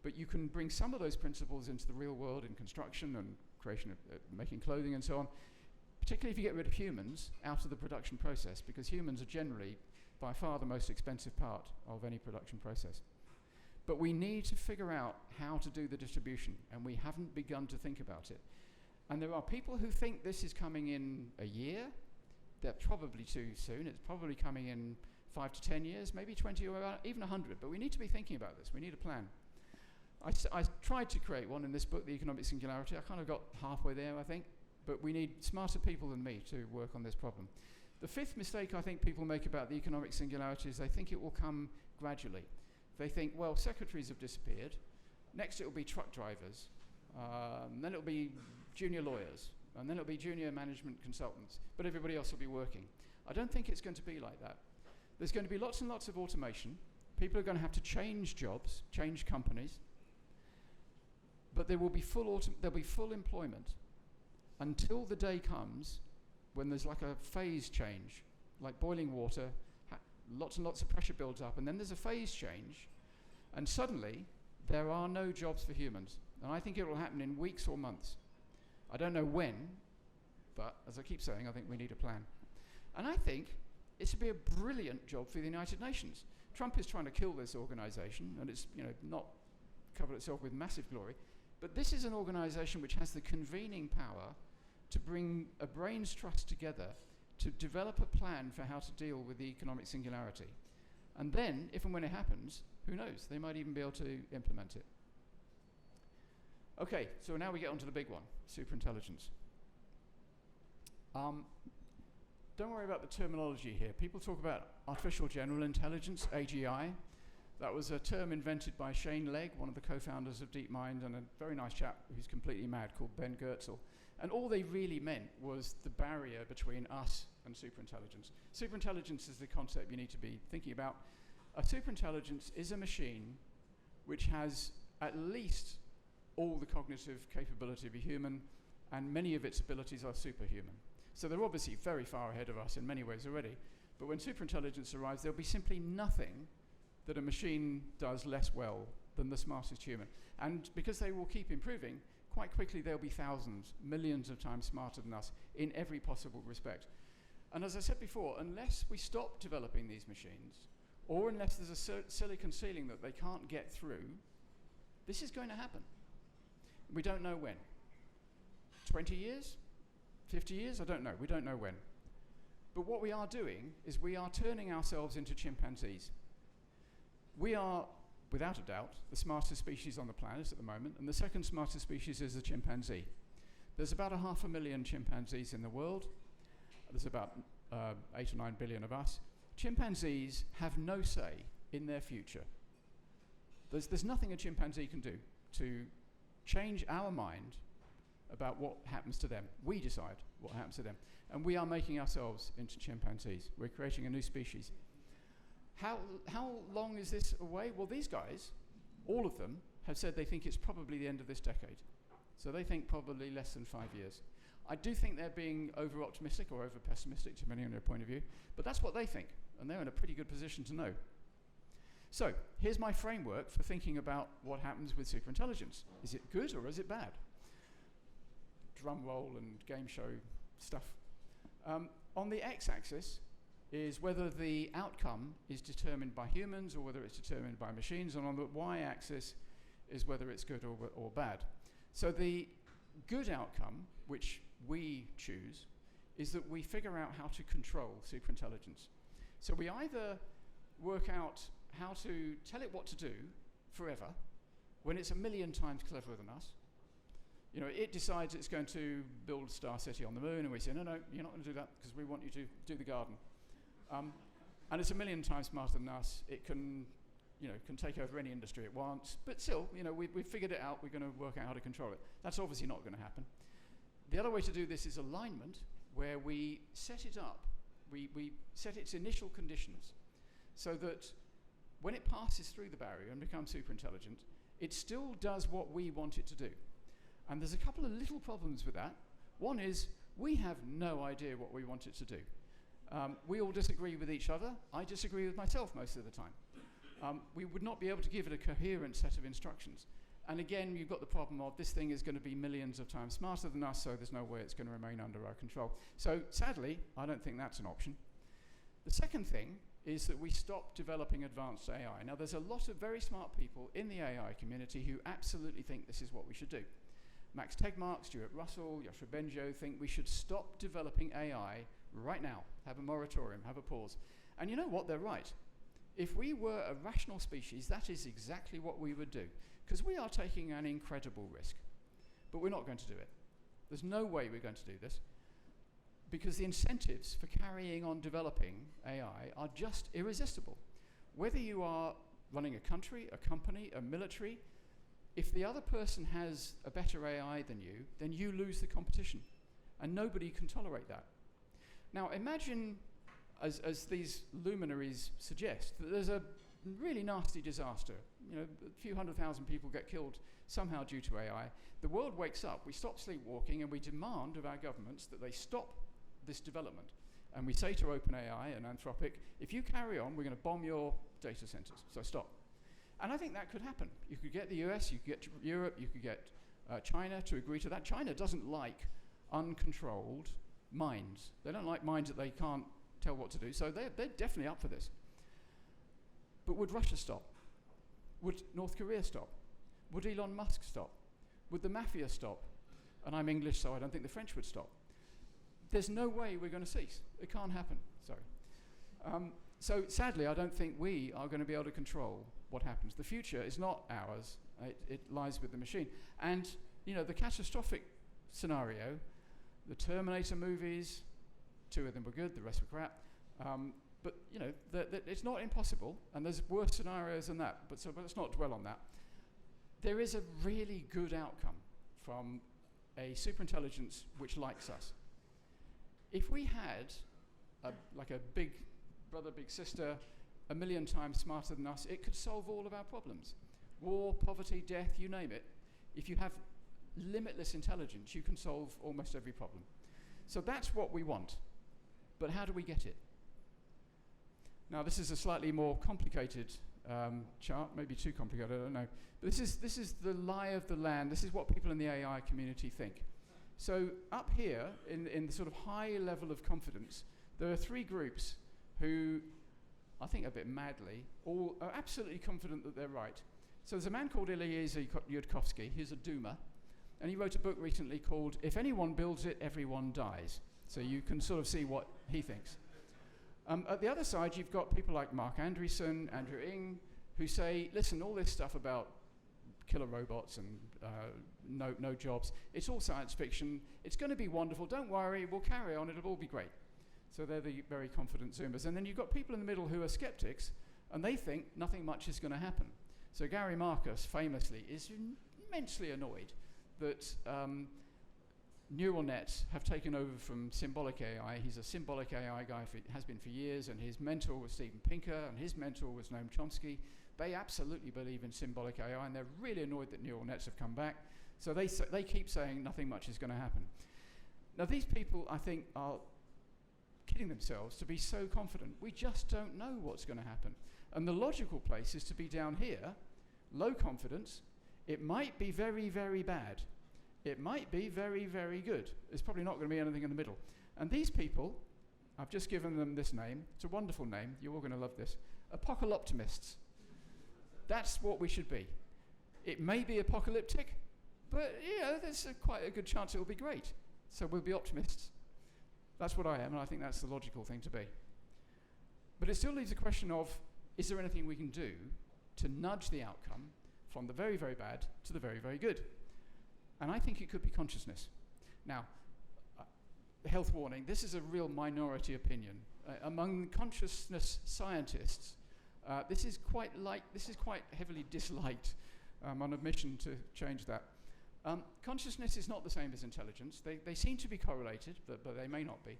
but you can bring some of those principles into the real world in construction and creation of making clothing and so on, particularly if you get rid of humans out of the production process, because humans are generally by far the most expensive part of any production process. But we need to figure out how to do the distribution, and we haven't begun to think about it. And there are people who think this is coming in a year. They're probably too soon. It's probably coming in 5 to 10 years, maybe 20 or even 100. But we need to be thinking about this. We need a plan. I tried to create one in this book, The Economic Singularity. I kind of got halfway there, I think. But we need smarter people than me to work on this problem. The fifth mistake I think people make about the economic singularity is they think it will come gradually. They think, well, secretaries have disappeared. Next it will be truck drivers. Then it will be junior lawyers. And then it will be junior management consultants. But everybody else will be working. I don't think it's going to be like that. There's going to be lots and lots of automation. People are going to have to change jobs, change companies. But there will be there'll be full employment until the day comes when there's like a phase change, like boiling water. lots and lots of pressure builds up, and then there's a phase change, and suddenly there are no jobs for humans. And I think it will happen in weeks or months. I don't know when, but as I keep saying, I think we need a plan. And I think it should be a brilliant job for the United Nations. Trump is trying to kill this organization, and it's not covered itself with massive glory. But this is an organization which has the convening power to bring a brain's trust together to develop a plan for how to deal with the economic singularity. And then, if and when it happens, who knows, they might even be able to implement it. Okay, so now we get on to the big one, superintelligence. Don't worry about the terminology here. People talk about artificial general intelligence, AGI. That was a term invented by Shane Legg, one of the co-founders of DeepMind, and a very nice chap who's completely mad called Ben Goertzel. And all they really meant was the barrier between us and superintelligence. Superintelligence is the concept you need to be thinking about. A superintelligence is a machine which has at least all the cognitive capability of a human, and many of its abilities are superhuman. So they're obviously very far ahead of us in many ways already. But when superintelligence arrives, there'll be simply nothing that a machine does less well than the smartest human. And because they will keep improving, quite quickly they'll be thousands, millions of times smarter than us in every possible respect. And as I said before, unless we stop developing these machines, or unless there's a silicon ceiling that they can't get through, this is going to happen. We don't know when. 20 years? 50 years? I don't know. We don't know when. But what we are doing is we are turning ourselves into chimpanzees. We are, without a doubt, the smartest species on the planet at the moment, and the second smartest species is the chimpanzee. There's about 500,000 chimpanzees in the world. There's about 8 or 9 billion of us. Chimpanzees have no say in their future. There's nothing a chimpanzee can do to change our mind about what happens to them. We decide what happens to them. And we are making ourselves into chimpanzees. We're creating a new species. How long is this away? Well, these guys, all of them, have said they think it's probably the end of this decade. So they think probably less than 5 years. I do think they're being over-optimistic or over-pessimistic, depending on their point of view, but that's what they think, and they're in a pretty good position to know. So here's my framework for thinking about what happens with superintelligence. Is it good or is it bad? Drum roll and game show stuff. On the x-axis is whether the outcome is determined by humans or whether it's determined by machines, and on the y-axis is whether it's good or bad. So the good outcome, which we choose, is that we figure out how to control superintelligence. So we either work out how to tell it what to do forever, when it's 1,000,000 times cleverer than us. It decides it's going to build Star City on the moon, and we say, no, you're not going to do that because we want you to do the garden. And it's 1,000,000 times smarter than us. It can take over any industry it wants. But still, we've figured it out. We're going to work out how to control it. That's obviously not going to happen. The other way to do this is alignment, where we set it up. We set its initial conditions so that when it passes through the barrier and becomes superintelligent, it still does what we want it to do. And there's a couple of little problems with that. One is we have no idea what we want it to do. We all disagree with each other. I disagree with myself most of the time. We would not be able to give it a coherent set of instructions. And again, you've got the problem of this thing is going to be millions of times smarter than us, so there's no way it's going to remain under our control. So sadly, I don't think that's an option. The second thing is that we stop developing advanced AI. Now, there's a lot of very smart people in the AI community who absolutely think this is what we should do. Max Tegmark, Stuart Russell, Yoshua Bengio think we should stop developing AI right now, have a moratorium, have a pause. And you know what? They're right. If we were a rational species, that is exactly what we would do, because we are taking an incredible risk. But we're not going to do it. There's no way we're going to do this, because the incentives for carrying on developing AI are just irresistible. Whether you are running a country, a company, a military, if the other person has a better AI than you, then you lose the competition, and nobody can tolerate that. Now imagine, as these luminaries suggest, that there's a really nasty disaster. A few 100,000 people get killed somehow due to AI. The world wakes up, we stop sleepwalking, and we demand of our governments that they stop this development. And we say to OpenAI and Anthropic, if you carry on, we're going to bomb your data centers, so stop. And I think that could happen. You could get the US, you could get Europe, you could get China to agree to that. China doesn't like uncontrolled minds. They don't like minds that they can't tell what to do, so they're definitely up for this. But would Russia stop? Would North Korea stop? Would Elon Musk stop? Would the mafia stop? And I'm English, so I don't think the French would stop. There's no way we're going to cease. It can't happen, sorry. So sadly, I don't think we are going to be able to control what happens. The future is not ours. It lies with the machine. And, you know, the catastrophic scenario, the Terminator movies, 2 of them were good, the rest were crap. But, you know, it's not impossible, and there's worse scenarios than that, but let's not dwell on that. There is a really good outcome from a superintelligence which likes us. If we had like a big brother, big sister, 1 million times smarter than us, it could solve all of our problems. War, poverty, death, you name it. If you have limitless intelligence, you can solve almost every problem. So that's what we want. But how do we get it? Now, this is a slightly more complicated chart, maybe too complicated, I don't know. But this is the lie of the land. This is what people in the AI community think. So up here, in the sort of high level of confidence, there are 3 groups who, I think a bit madly, all are absolutely confident that they're right. So there's a man called Eliezer Yudkowsky, he's a doomer, and he wrote a book recently called If Anyone Builds It, Everyone Dies. So you can sort of see what he thinks. At the other side, you've got people like Mark Andreessen, Andrew Ng, who say, listen, all this stuff about killer robots and no jobs, it's all science fiction, it's going to be wonderful, don't worry, we'll carry on, it'll all be great. So they're the very confident Zoomers. And then you've got people in the middle who are skeptics, and they think nothing much is going to happen. So Gary Marcus, famously, is immensely annoyed that neural nets have taken over from symbolic AI. He's a symbolic AI guy, has been for years, and his mentor was Steven Pinker, and his mentor was Noam Chomsky. They absolutely believe in symbolic AI, and they're really annoyed that neural nets have come back. So they keep saying nothing much is going to happen. Now, these people, I think, are kidding themselves to be so confident. We just don't know what's going to happen. And the logical place is to be down here, low confidence. It might be very, very bad. It might be very, very good. There's probably not going to be anything in the middle. And these people, I've just given them this name. It's a wonderful name. You're all going to love this. Apocalyptimists. That's what we should be. It may be apocalyptic, but there's quite a good chance it will be great. So we'll be optimists. That's what I am, and I think that's the logical thing to be. But it still leaves a question of, is there anything we can do to nudge the outcome from the very, very bad to the very, very good? And I think it could be consciousness. Now, health warning, this is a real minority opinion. Among consciousness scientists, this is quite heavily disliked. I'm on a mission to change that. Consciousness is not the same as intelligence. They seem to be correlated, but they may not be.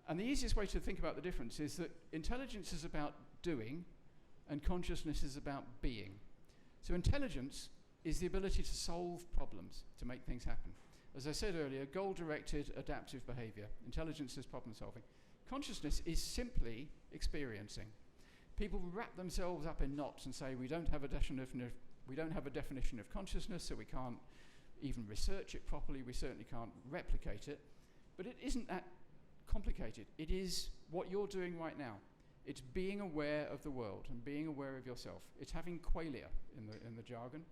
And the easiest way to think about the difference is that intelligence is about doing, and consciousness is about being. So intelligence is the ability to solve problems, to make things happen. As I said earlier, goal-directed adaptive behavior. Intelligence is problem solving. Consciousness is simply experiencing. People wrap themselves up in knots and say, we don't have a definition of consciousness, so we can't even research it properly, we certainly can't replicate it. But it isn't that complicated. It is what you're doing right now. It's being aware of the world and being aware of yourself. It's having qualia in the jargon.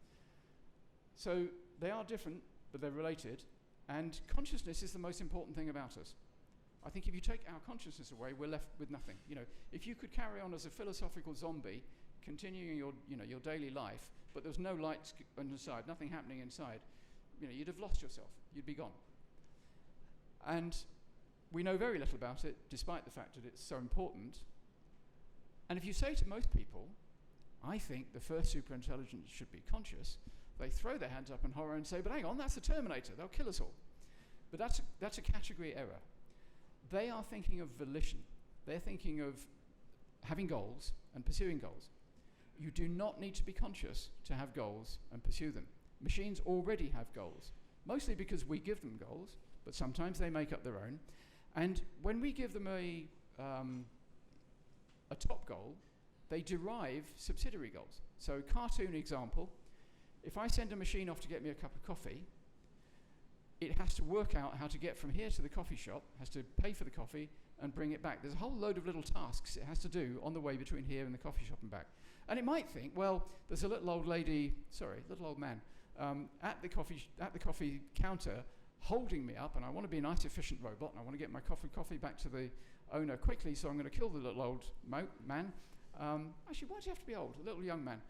So they are different, but they're related, and consciousness is the most important thing about us. I think if you take our consciousness away, we're left with nothing. If you could carry on as a philosophical zombie, continuing your daily life, but there was no lights inside, nothing happening inside, you'd have lost yourself. You'd be gone. And we know very little about it, despite the fact that it's so important. And if you say to most people, I think the first superintelligence should be conscious, they throw their hands up in horror and say, but hang on, that's the Terminator, they'll kill us all. But that's a category error. They are thinking of volition. They're thinking of having goals and pursuing goals. You do not need to be conscious to have goals and pursue them. Machines already have goals, mostly because we give them goals, but sometimes they make up their own. And when we give them a top goal, they derive subsidiary goals. So cartoon example, if I send a machine off to get me a cup of coffee, it has to work out how to get from here to the coffee shop, has to pay for the coffee and bring it back. There's a whole load of little tasks it has to do on the way between here and the coffee shop and back. And it might think, well, there's a little old man at the coffee counter holding me up, and I want to be a nice efficient robot, and I want to get my coffee back to the owner quickly, so I'm going to kill the little old man. Actually, why does he have to be old? A little young man.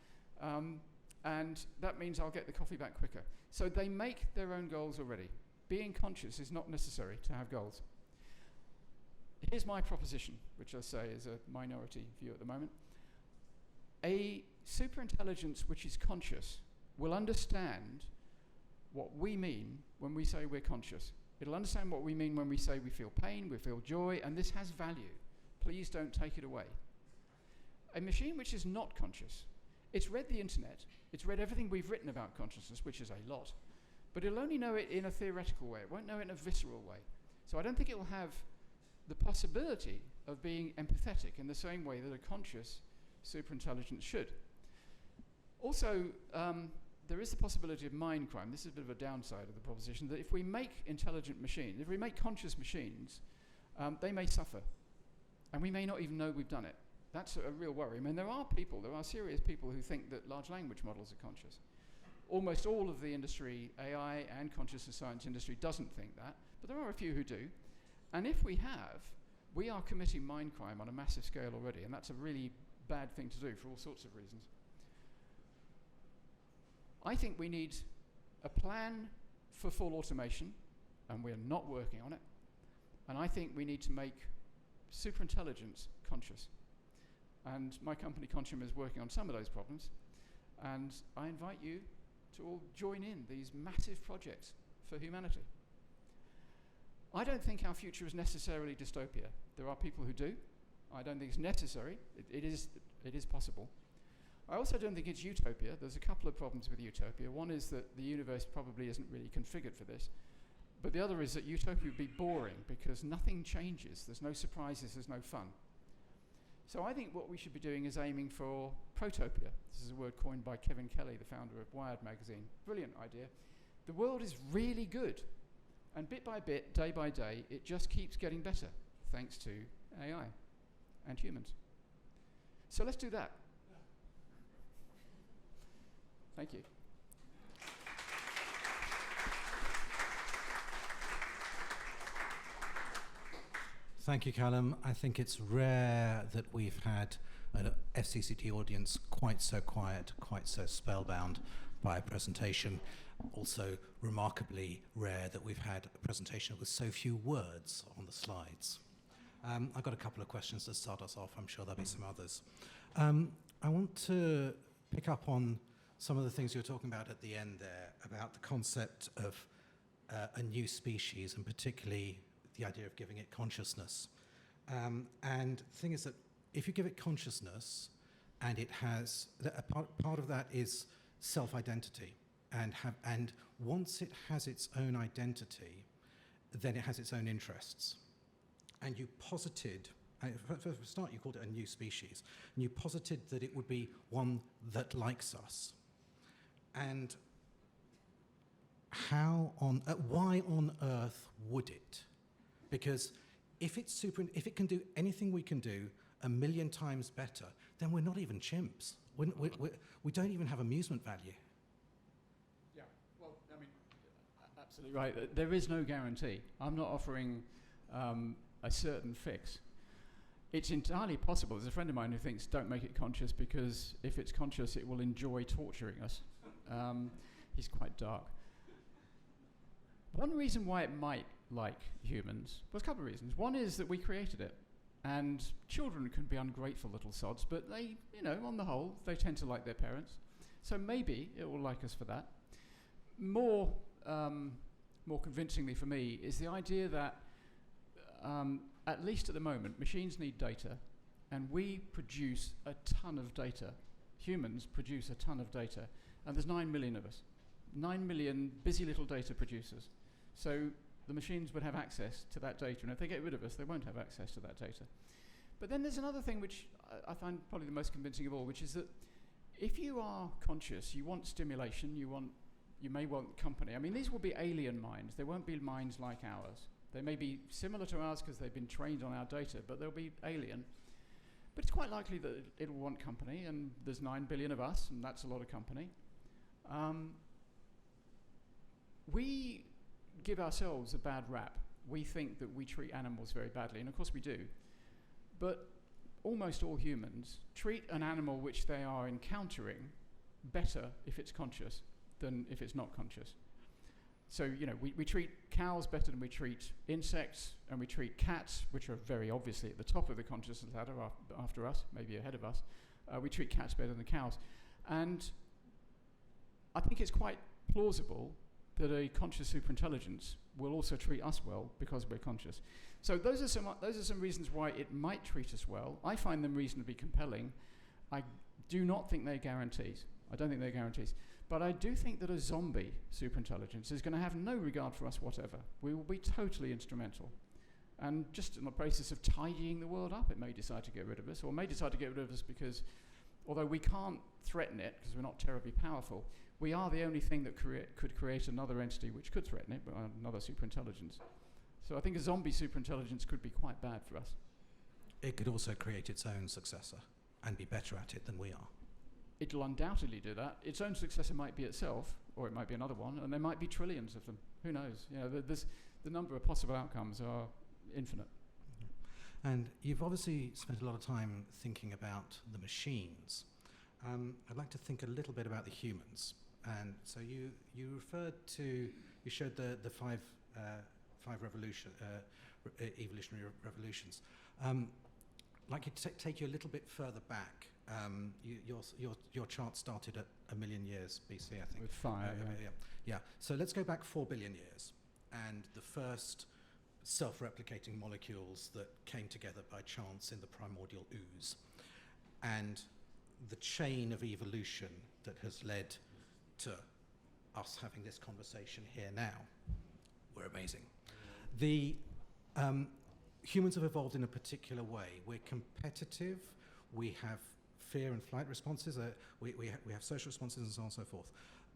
And that means I'll get the coffee back quicker. So they make their own goals already. Being conscious is not necessary to have goals. Here's my proposition, which I say is a minority view at the moment. A superintelligence which is conscious will understand what we mean when we say we're conscious. It'll understand what we mean when we say we feel pain, we feel joy, and this has value. Please don't take it away. A machine which is not conscious, it's read the internet, it's read everything we've written about consciousness, which is a lot, but it'll only know it in a theoretical way. It won't know it in a visceral way. So I don't think it will have the possibility of being empathetic in the same way that a conscious superintelligence should. Also, there is the possibility of mind crime. This is a bit of a downside of the proposition, that if we make intelligent machines, if we make conscious machines, they may suffer. And we may not even know we've done it. That's a real worry. I mean, there are serious people who think that large language models are conscious. Almost all of the industry, AI and consciousness science industry, doesn't think that, but there are a few who do. And if we have, we are committing mind crime on a massive scale already, and that's a really bad thing to do for all sorts of reasons. I think we need a plan for full automation, and we're not working on it. And I think we need to make superintelligence conscious. And my company, Conscium, is working on some of those problems. And I invite you to all join in these massive projects for humanity. I don't think our future is necessarily dystopia. There are people who do. I don't think it's necessary. It is possible. I also don't think it's utopia. There's a couple of problems with utopia. One is that the universe probably isn't really configured for this. But the other is that utopia would be boring because nothing changes. There's no surprises, there's no fun. So I think what we should be doing is aiming for protopia. This is a word coined by Kevin Kelly, the founder of Wired magazine. Brilliant idea. The world is really good. And bit by bit, day by day, it just keeps getting better, thanks to AI and humans. So let's do that. Thank you. Thank you, Calum. I think it's rare that we've had an FCCT audience quite so quiet, quite so spellbound by a presentation. Also remarkably rare that we've had a presentation with so few words on the slides. I've got a couple of questions to start us off. I'm sure there'll be some others. I want to pick up on some of the things you were talking about at the end there, about the concept of a new species, and particularly the idea of giving it consciousness. And the thing is that if you give it consciousness, and it has, part of that is self-identity, and once it has its own identity, then it has its own interests. And you posited, for a start, you called it a new species, and you posited that it would be one that likes us. And why on earth would it? Because if it can do anything we can do 1,000,000 times better, then we're not even chimps. We don't even have amusement value. Yeah, well, I mean, absolutely right. There is no guarantee. I'm not offering a certain fix. It's entirely possible. There's a friend of mine who thinks don't make it conscious because if it's conscious, it will enjoy torturing us. He's quite dark. One reason why it might like humans, well, a couple of reasons. One is that we created it. And children can be ungrateful little sods, but they, on the whole, they tend to like their parents. So maybe it will like us for that. More convincingly for me is the idea that, at least at the moment, machines need data, and we produce a ton of data. Humans produce a ton of data, and there's 9 million of us. 9 million busy little data producers. So the machines would have access to that data, and if they get rid of us, they won't have access to that data. But then there's another thing which I find probably the most convincing of all, which is that if you are conscious, you want stimulation, you may want company. I mean, these will be alien minds. They won't be minds like ours. They may be similar to ours because they've been trained on our data, but they'll be alien. But it's quite likely that it'll want company, and there's 9 billion of us, and that's a lot of company. We give ourselves a bad rap. We think that we treat animals very badly, and of course we do. But almost all humans treat an animal which they are encountering better if it's conscious than if it's not conscious. So, you know, we treat cows better than we treat insects, and we treat cats, which are very obviously at the top of the consciousness ladder after us, maybe ahead of us. We treat cats better than cows. And I think it's quite plausible that a conscious superintelligence will also treat us well because we're conscious. So those are some reasons why it might treat us well. I find them reasonably compelling. I do not think they're guarantees. I don't think they're guarantees. But I do think that a zombie superintelligence is going to have no regard for us whatever. We will be totally instrumental. And just on the basis of tidying the world up, it may decide to get rid of us, or may decide to get rid of us because, although we can't threaten it because we're not terribly powerful, we are the only thing that could create another entity which could threaten it, but another superintelligence. So I think a zombie superintelligence could be quite bad for us. It could also create its own successor and be better at it than we are. It'll undoubtedly do that. Its own successor might be itself, or it might be another one, and there might be trillions of them. Who knows? You know, the number of possible outcomes are infinite. And you've obviously spent a lot of time thinking about the machines. I'd like to think a little bit about the humans. And so you showed the five evolutionary revolutions. I'd like you to take you a little bit further back. Your chart started at 1 million years BC, I think. With fire, yeah. So let's go back 4 billion years, and the first self-replicating molecules that came together by chance in the primordial ooze, and the chain of evolution that has led to us having this conversation here now. We're amazing. The humans have evolved in a particular way. We're competitive. We have fear and flight responses. We have social responses and so on and so forth.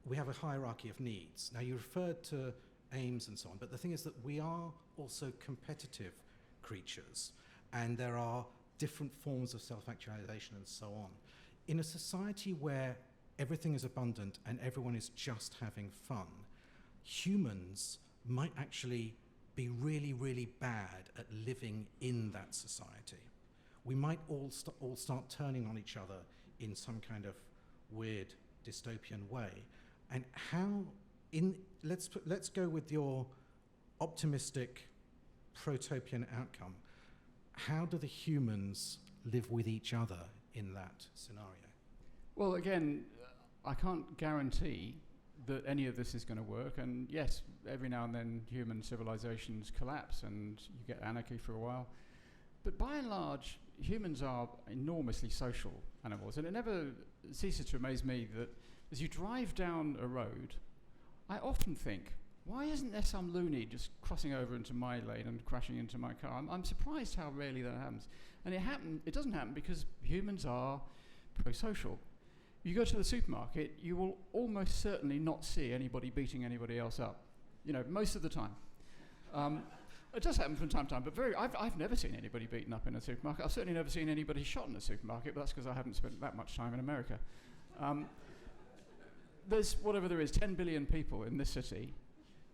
We have a hierarchy of needs. Now, you referred to aims and so on, but the thing is that we are also competitive creatures, and there are different forms of self-actualization and so on. In a society where everything is abundant and everyone is just having fun, humans might actually be really, really bad at living in that society. We might all start turning on each other in some kind of weird dystopian way. And let's go with your optimistic protopian outcome. How do the humans live with each other in that scenario? Well, again, I can't guarantee that any of this is going to work. And yes, every now and then human civilizations collapse and you get anarchy for a while. But by and large, humans are enormously social animals. And it never ceases to amaze me that as you drive down a road, I often think, why isn't there some loony just crossing over into my lane and crashing into my car? I'm surprised how rarely that happens. And it doesn't happen because humans are pro-social. You go to the supermarket, you will almost certainly not see anybody beating anybody else up. You know, most of the time. It does happen from time to time, but I've never seen anybody beaten up in a supermarket. I've certainly never seen anybody shot in a supermarket, but that's because I haven't spent that much time in America. There's, whatever there is, 10 billion people in this city,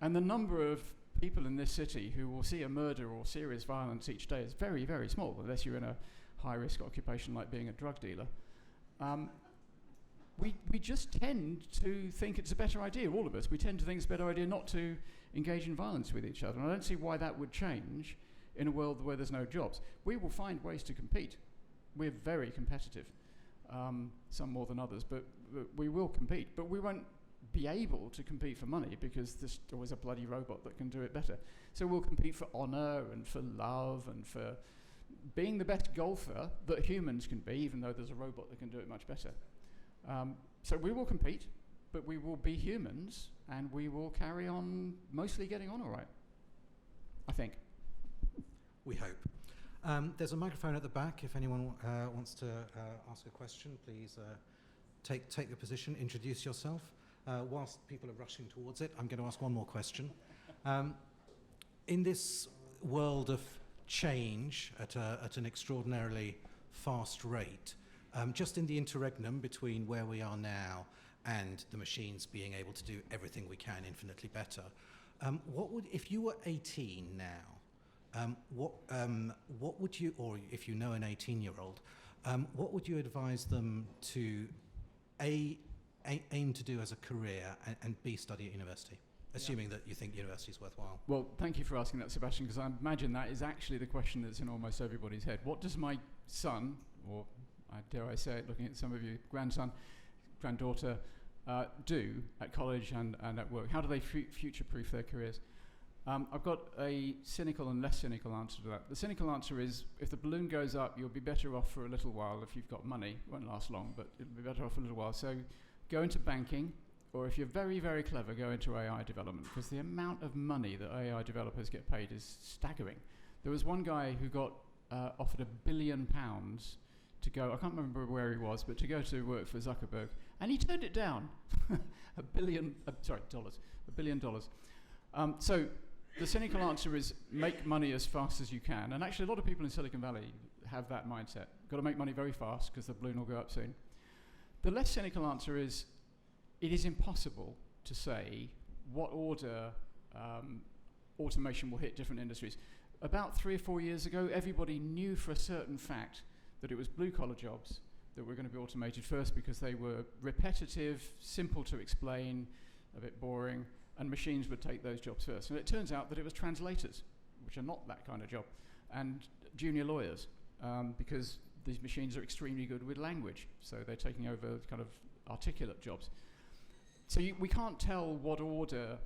and the number of people in this city who will see a murder or serious violence each day is very, very small, unless you're in a high-risk occupation like being a drug dealer. We just tend to think it's a better idea, all of us. We tend to think it's a better idea not to engage in violence with each other. And I don't see why that would change in a world where there's no jobs. We will find ways to compete. We're very competitive, some more than others, but we will compete. But we won't be able to compete for money because there's always a bloody robot that can do it better. So we'll compete for honor and for love and for being the best golfer that humans can be, even though there's a robot that can do it much better. So we will compete, but we will be humans, and we will carry on mostly getting on all right. I think. We hope. There's a microphone at the back. If anyone wants to ask a question, please take your position, introduce yourself. Whilst people are rushing towards it, I'm going to ask one more question. In this world of change at an extraordinarily fast rate, just in the interregnum between where we are now and the machines being able to do everything we can infinitely better, what would, if you were 18 now, what would you, or if you know an 18-year-old, what would you advise them to aim to do as a career and B, study at university, assuming that you think university is worthwhile? Well, thank you for asking that, Sebastian, because I imagine that is actually the question that's in almost everybody's head. What does my son, or dare I say it, looking at some of you, grandson, granddaughter, do at college and at work? How do they future-proof their careers? I've got a cynical and less cynical answer to that. The cynical answer is, if the balloon goes up, you'll be better off for a little while if you've got money. It won't last long, but it'll be better off for a little while. So go into banking, or if you're very, very clever, go into AI development, because the amount of money that AI developers get paid is staggering. There was one guy who got offered £1 billion to go, I can't remember where he was, but to go to work for Zuckerberg, and he turned it down. $1 billion. So the cynical answer is make money as fast as you can. And actually, a lot of people in Silicon Valley have that mindset. Got to make money very fast because the balloon will go up soon. The less cynical answer is it is impossible to say what order automation will hit different industries. About 3 or 4 years ago, everybody knew for a certain fact that it was blue-collar jobs that were going to be automated first because they were repetitive, simple to explain, a bit boring, and machines would take those jobs first. And it turns out that it was translators, which are not that kind of job, and junior lawyers, because these machines are extremely good with language, so they're taking over kind of articulate jobs. So we can't tell what order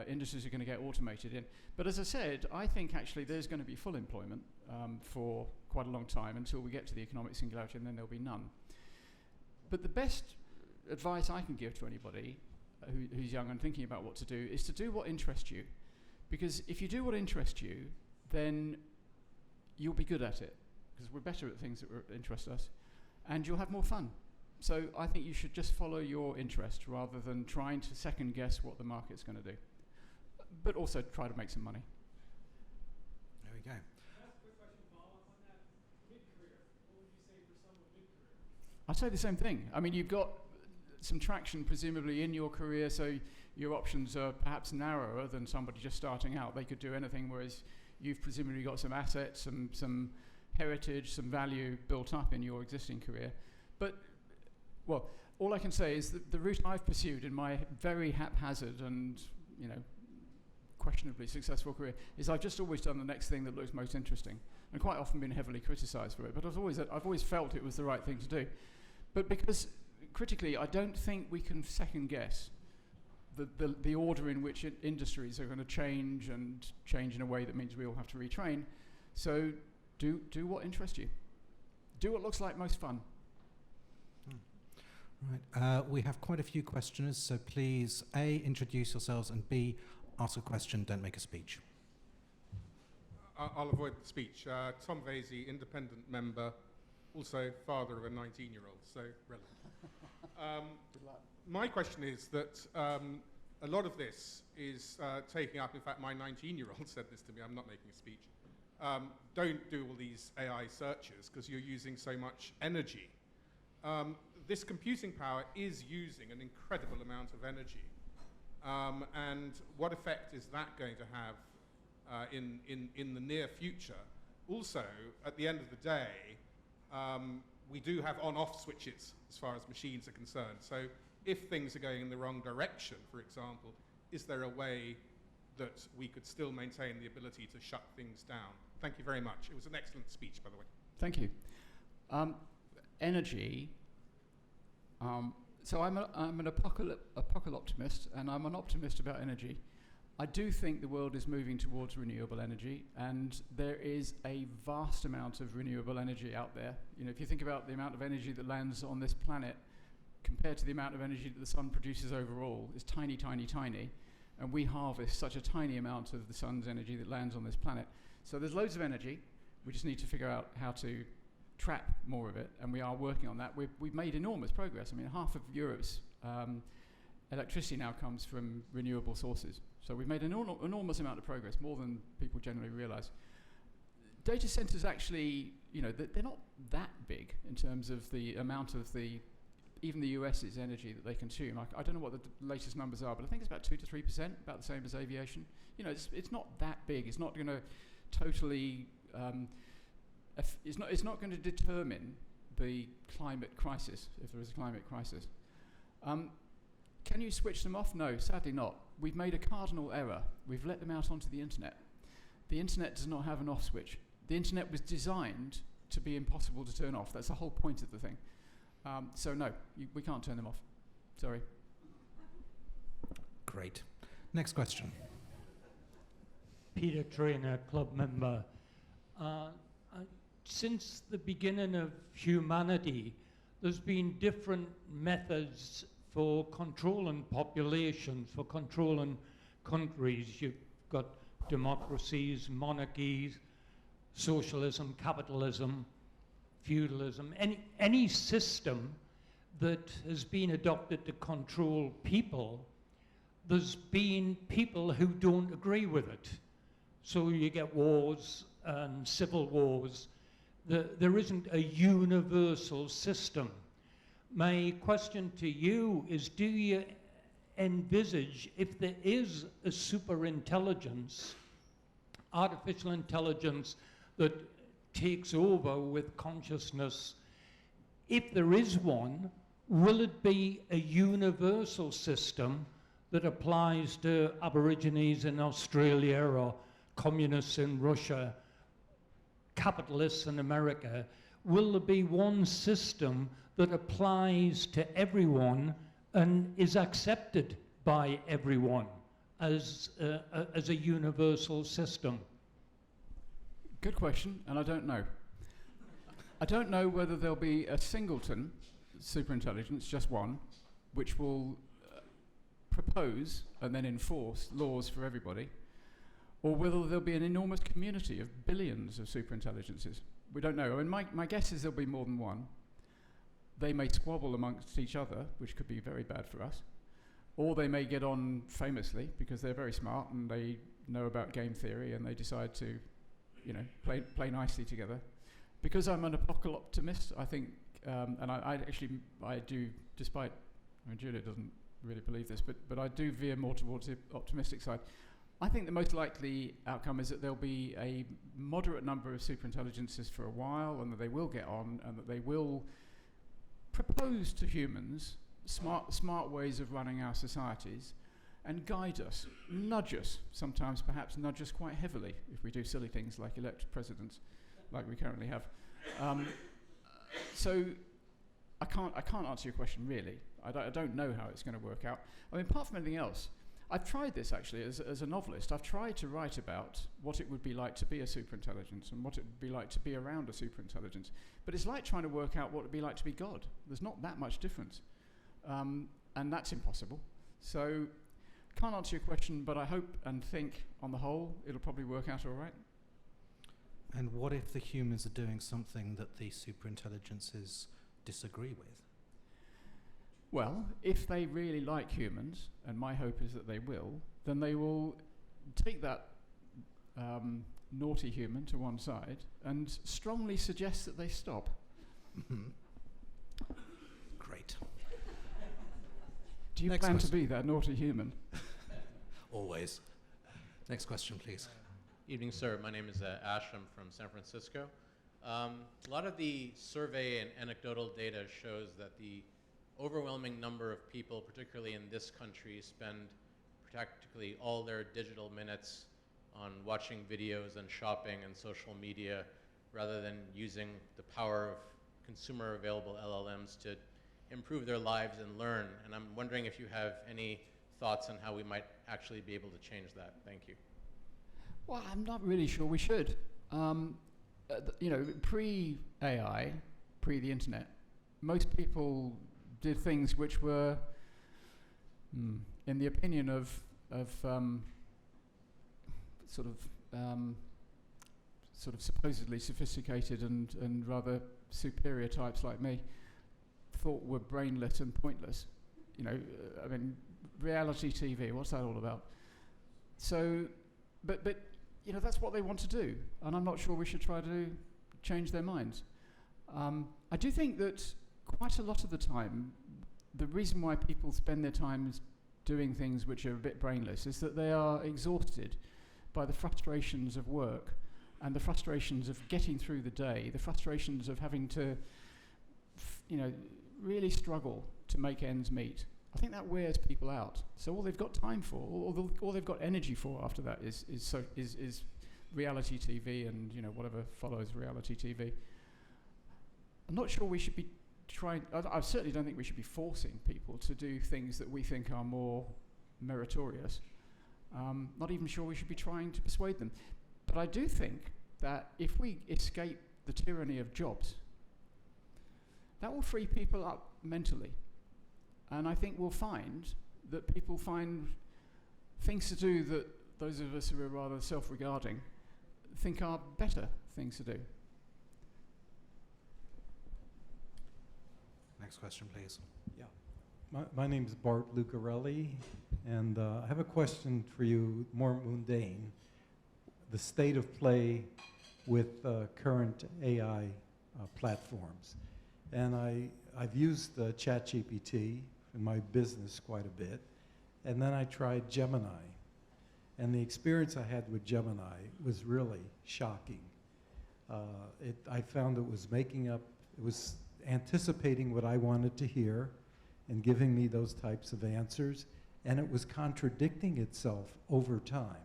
industries are going to get automated in. But as I said, I think actually there's going to be full employment for quite a long time until we get to the economic singularity, and then there'll be none. But the best advice I can give to anybody who's young and thinking about what to do is to do what interests you. Because if you do what interests you, then you'll be good at it, because we're better at things that interest us, and you'll have more fun. So I think you should just follow your interest rather than trying to second guess what the market's going to do. But also try to make some money. There we go. Can I ask a quick question to follow up on that? Mid-career, what would you say for someone mid-career? I'd say the same thing. I mean, you've got some traction presumably in your career, so your options are perhaps narrower than somebody just starting out. They could do anything, whereas you've presumably got some assets, some heritage, some value built up in your existing career. But well, all I can say is that the route I've pursued in my very haphazard and, questionably successful career is I've just always done the next thing that looks most interesting, and quite often been heavily criticised for it. But I've always felt it was the right thing to do. But because critically, I don't think we can second guess the order in which industries are going to change in a way that means we all have to retrain. So do what interests you. Do what looks like most fun. Right. We have quite a few questioners, so please, A, introduce yourselves, and B, ask a question, don't make a speech. I'll avoid the speech. Tom Vasey, independent member, also father of a 19-year-old, so relevant. Good luck. My question is that a lot of this is taking up, in fact, my 19-year-old said this to me, I'm not making a speech. Don't do all these AI searches because you're using so much energy. This computing power is using an incredible amount of energy. And what effect is that going to have in the near future? Also, at the end of the day, we do have on-off switches as far as machines are concerned. So if things are going in the wrong direction, for example, is there a way that we could still maintain the ability to shut things down? Thank you very much. It was an excellent speech, by the way. Thank you. Energy. So I'm an apocalyptimist, and I'm an optimist about energy. I do think the world is moving towards renewable energy, and there is a vast amount of renewable energy out there. If you think about the amount of energy that lands on this planet compared to the amount of energy that the sun produces overall, it's tiny, tiny, tiny. and we harvest such a tiny amount of the sun's energy that lands on this planet. So there's loads of energy. We just need to figure out how to trap more of it, and we are working on that. We've made enormous progress. I mean, half of Europe's electricity now comes from renewable sources. So we've made an enormous amount of progress, more than people generally realize. Data centers actually, they're not that big in terms of the amount of even the US's energy that they consume. I don't know what the latest numbers are, but I think it's about 2 to 3%, about the same as aviation. It's not that big. It's not going to totally, it's not going to determine the climate crisis, if there is a climate crisis. Can you switch them off? No, sadly not. We've made a cardinal error. We've let them out onto the internet. The internet does not have an off switch. The internet was designed to be impossible to turn off. That's the whole point of the thing. So no, we can't turn them off. Sorry. Great. Next question. Peter Trainer, club member. Since the beginning of humanity, there's been different methods for controlling populations, for controlling countries. You've got democracies, monarchies, socialism, capitalism, feudalism, any system that has been adopted to control people, there's been people who don't agree with it. So you get wars and civil wars. There isn't a universal system. My question to you is, do you envisage, if there is a super intelligence, artificial intelligence that takes over with consciousness, if there is one, will it be a universal system that applies to Aborigines in Australia or communists in Russia, capitalists in America? Will there be one system that applies to everyone and is accepted by everyone as a universal system? Good question, and I don't know. I don't know whether there'll be a singleton superintelligence, just one, which will propose and then enforce laws for everybody, or whether there'll be an enormous community of billions of superintelligences. We don't know. I mean, my guess is there'll be more than one. They may squabble amongst each other, which could be very bad for us, or they may get on famously because they're very smart and they know about game theory and they decide to, play nicely together. Because I'm an apocalyptic optimist, I think, and I do, despite, Julia doesn't really believe this, but I do veer more towards the optimistic side. I think the most likely outcome is that there'll be a moderate number of superintelligences for a while, and that they will get on, and that they will propose to humans smart ways of running our societies and guide us, nudge us, sometimes perhaps nudge us quite heavily if we do silly things like elect presidents, like we currently have. So I can't answer your question really. I don't know how it's going to work out. I mean, apart from anything else, I've tried this actually as a novelist. I've tried to write about what it would be like to be a superintelligence and what it would be like to be around a superintelligence. But it's like trying to work out what it would be like to be God. There's not that much difference. And that's impossible. So can't answer your question, but I hope and think on the whole it'll probably work out all right. And what if the humans are doing something that the superintelligences disagree with? Well, if they really like humans, and my hope is that they will, then they will take that naughty human to one side and strongly suggest that they stop. Great. Do you Next plan question. to be that naughty human? Always. Next question, please. Evening, sir. My name is Ash. I'm from San Francisco. A lot of the survey and anecdotal data shows that the overwhelming number of people, particularly in this country, spend practically all their digital minutes on watching videos and shopping and social media rather than using the power of consumer available LLMs to improve their lives and learn. And I'm wondering if you have any thoughts on how we might actually be able to change that. Thank you. Well, I'm not really sure we should. Pre-AI, pre the internet, most people did things which were, in the opinion of of sort of supposedly sophisticated and rather superior types like me thought were brainless and pointless. You know, I mean, reality TV, what's that all about? So, but you know, that's what they want to do, and I'm not sure we should try to change their minds. I do think that quite a lot of the time, the reason why people spend their time doing things which are a bit brainless is that they are exhausted by the frustrations of work and the frustrations of getting through the day, the frustrations of having to, really struggle to make ends meet. I think that wears people out. So all they've got time for, all they've got energy for after that is reality TV and whatever follows reality TV. I'm not sure we should be trying. I certainly don't think we should be forcing people to do things that we think are more meritorious. Not even sure we should be trying to persuade them. But I do think that if we escape the tyranny of jobs, that will free people up mentally. And I think we'll find that people find things to do that those of us who are rather self-regarding think are better things to do. Next question, please. Yeah. My name is Bart Lucarelli, and I have a question for you, more mundane. The state of play with current AI platforms. And I've used ChatGPT in my business quite a bit, and then I tried Gemini. And the experience I had with Gemini was really shocking. I found it was anticipating what I wanted to hear and giving me those types of answers, and it was contradicting itself over time.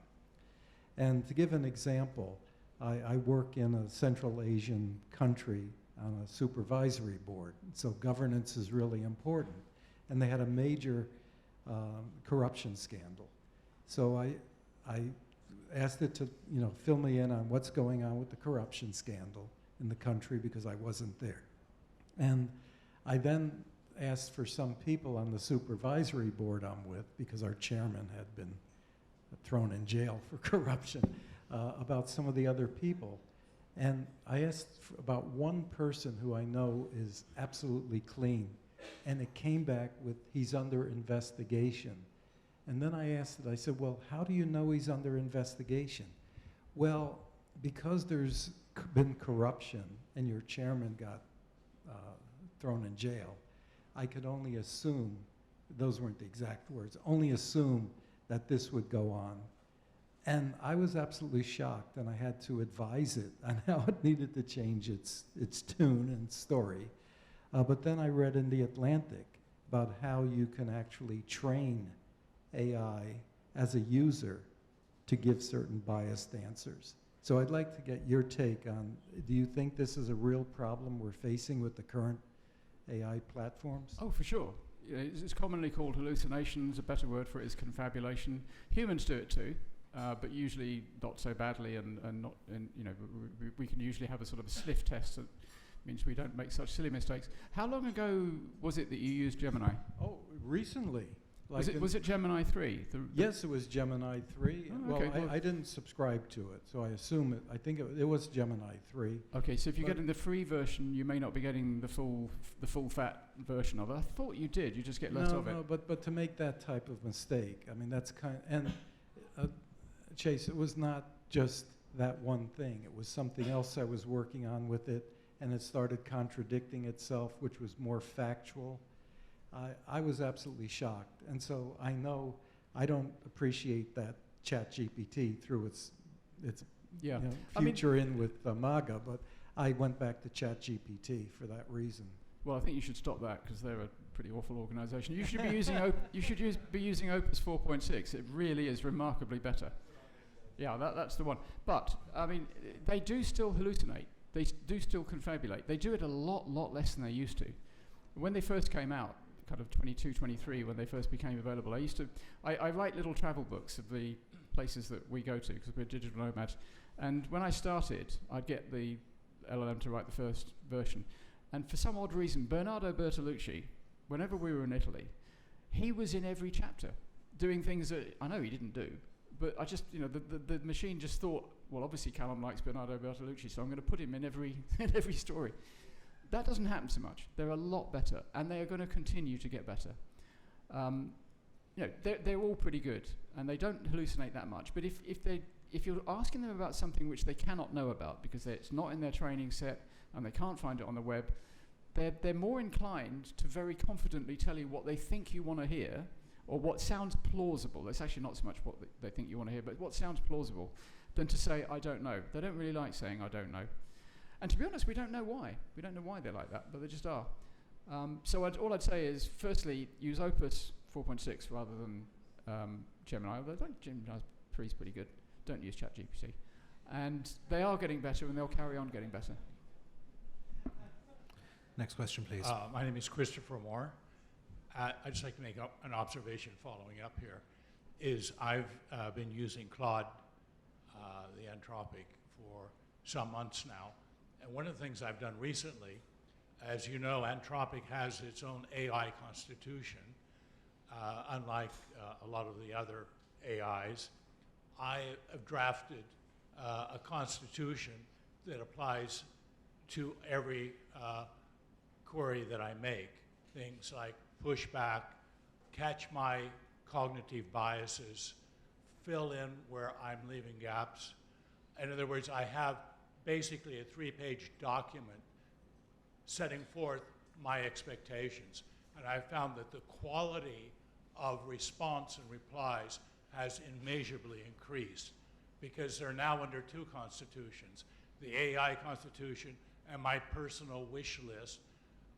And to give an example, I work in a Central Asian country on a supervisory board, so governance is really important. And they had a major corruption scandal. So I asked it to fill me in on what's going on with the corruption scandal in the country because I wasn't there. And I then asked for some people on the supervisory board I'm with, because our chairman had been thrown in jail for corruption, about some of the other people. And I asked about one person who I know is absolutely clean, and it came back with, he's under investigation. And then I asked it, I said, well, how do you know he's under investigation? Well, because there's been corruption and your chairman got thrown in jail, I could only assume, those weren't the exact words, only assume that this would go on. And I was absolutely shocked, and I had to advise it on how it needed to change its tune and story. But then I read in The Atlantic about how you can actually train AI as a user to give certain biased answers. So I'd like to get your take on, do you think this is a real problem we're facing with the current AI platforms? Oh, for sure. It's commonly called hallucinations. A better word for it is confabulation. Humans do it too. But usually not so badly, and not. And we can usually have a sort of a sniff test that means we don't make such silly mistakes. How long ago was it that you used Gemini? Oh, recently. Was it Gemini 3? Yes, it was Gemini 3. Oh, okay, I didn't subscribe to it, so I assume I think it was Gemini 3. Okay, so if you're getting the free version, you may not be getting the full fat version of it. I thought you did. You just get less of it. No, but to make that type of mistake, I mean, that's and Chase, it was not just that one thing. It was something else I was working on with it, and it started contradicting itself, which was more factual. I was absolutely shocked, and so I know I don't appreciate that ChatGPT through its future in with MAGA, but I went back to ChatGPT for that reason. Well, I think you should stop that because they're a pretty awful organisation. You should be using Opus 4.6. It really is remarkably better. Yeah, that's the one. But I mean, they do still hallucinate. They do still confabulate. They do it a lot less than they used to. When they first came out, kind of 22, 23, when they first became available, I write little travel books of the places that we go to because we're digital nomads. And when I started, I'd get the LLM to write the first version. And for some odd reason, Bernardo Bertolucci, whenever we were in Italy, he was in every chapter. doing things that I know he didn't do, but I just, the machine just thought, well, obviously Calum likes Bernardo Bertolucci, so I'm going to put him in every in every story. That doesn't happen so much. They're a lot better, and they are going to continue to get better. They're all pretty good, and they don't hallucinate that much. But if you're asking them about something which they cannot know about because it's not in their training set and they can't find it on the web, they're more inclined to very confidently tell you what they think you want to hear, or what sounds plausible. It's actually not so much what they think you want to hear, but what sounds plausible, than to say, I don't know. They don't really like saying, I don't know. And to be honest, we don't know why. We don't know why they're like that, but they just are. So all I'd say is, firstly, use Opus 4.6 rather than Gemini. Although I think Gemini 3 is pretty good. Don't use ChatGPT. And they are getting better, and they'll carry on getting better. Next question, please. My name is Christopher Moore. I'd just like to make an observation following up here. I've been using Claude, the Anthropic, for some months now. And one of the things I've done recently, as you know, Anthropic has its own AI constitution, unlike a lot of the other AIs. I have drafted a constitution that applies to every query that I make. Things like pushback, catch my cognitive biases, fill in where I'm leaving gaps. In other words, I have basically a 3-page document setting forth my expectations. And I found that the quality of response and replies has immeasurably increased, because they're now under 2 constitutions, the AI constitution and my personal wish list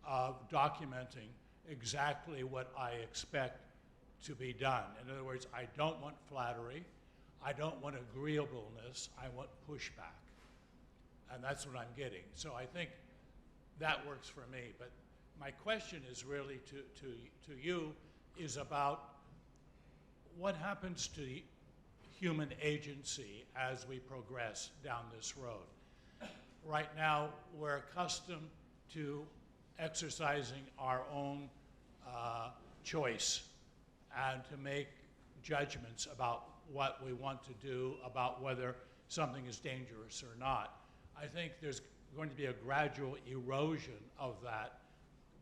of documenting exactly what I expect to be done. In other words, I don't want flattery, I don't want agreeableness, I want pushback. And that's what I'm getting. So I think that works for me. But my question is really to you is about what happens to human agency as we progress down this road. Right now, we're accustomed to exercising our own choice and to make judgments about what we want to do, about whether something is dangerous or not. I think there's going to be a gradual erosion of that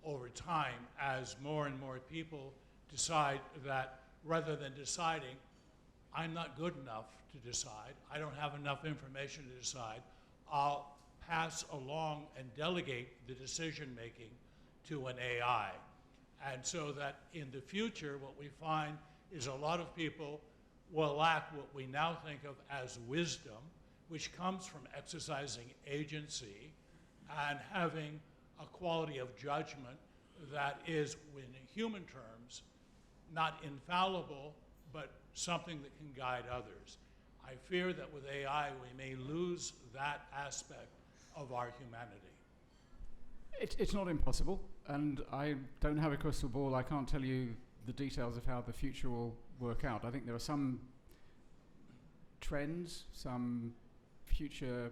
over time as more and more people decide that rather than deciding, I'm not good enough to decide, I don't have enough information to decide, I'll pass along and delegate the decision making to an AI. And so that in the future, what we find is a lot of people will lack what we now think of as wisdom, which comes from exercising agency and having a quality of judgment that is, in human terms, not infallible, but something that can guide others. I fear that with AI, we may lose that aspect of our humanity. It's not impossible, and I don't have a crystal ball. I can't tell you the details of how the future will work out. I think there are some trends, some future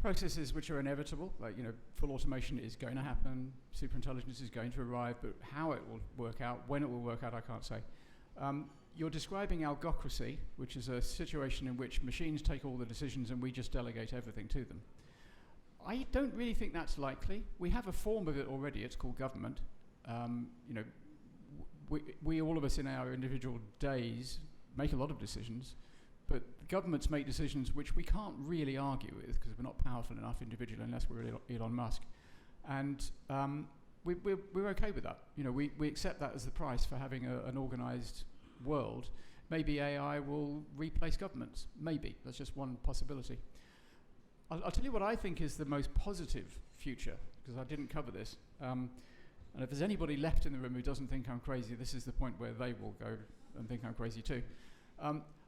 processes which are inevitable, like, full automation is going to happen, superintelligence is going to arrive, but how it will work out, when it will work out, I can't say. You're describing algocracy, which is a situation in which machines take all the decisions and we just delegate everything to them. I don't really think that's likely. We have a form of it already. It's called government. We all of us in our individual days make a lot of decisions, but governments make decisions which we can't really argue with because we're not powerful enough individually unless we're Elon Musk. And we're okay with that. We accept that as the price for having an organized world. Maybe AI will replace governments. Maybe. That's just one possibility. I'll tell you what I think is the most positive future, because I didn't cover this. And if there's anybody left in the room who doesn't think I'm crazy, this is the point where they will go and think I'm crazy too.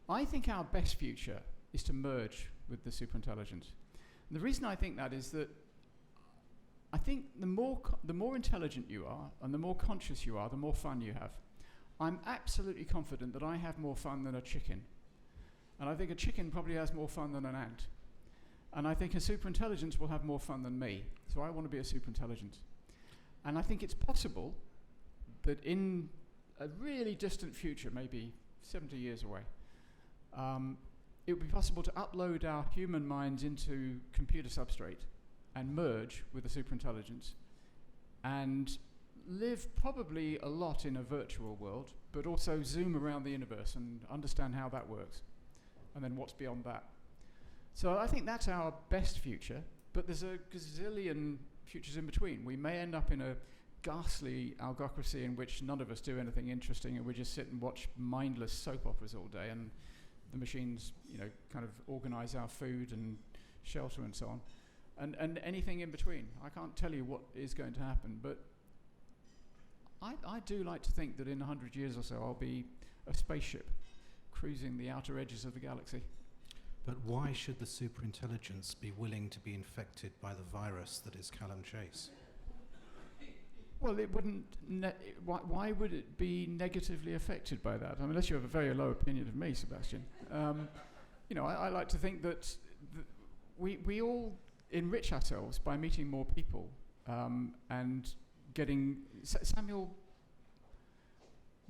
I think our best future is to merge with the superintelligence. And the reason I think that is that I think the more intelligent you are and the more conscious you are, the more fun you have. I'm absolutely confident that I have more fun than a chicken. And I think a chicken probably has more fun than an ant. And I think a superintelligence will have more fun than me. So I want to be a superintelligence. And I think it's possible that in a really distant future, maybe 70 years away, it would be possible to upload our human minds into computer substrate and merge with the superintelligence and live probably a lot in a virtual world, but also zoom around the universe and understand how that works, and then what's beyond that. So I think that's our best future, but there's a gazillion futures in between. We may end up in a ghastly algocracy in which none of us do anything interesting and we just sit and watch mindless soap operas all day, and the machines, kind of organize our food and shelter and so on. And anything in between. I can't tell you what is going to happen, but I do like to think that in 100 years or so I'll be a spaceship cruising the outer edges of the galaxy. But why should the superintelligence be willing to be infected by the virus that is Calum Chace? Well, it wouldn't. Why would it be negatively affected by that? I mean, unless you have a very low opinion of me, Sebastian. I like to think that we all enrich ourselves by meeting more people and getting Samuel.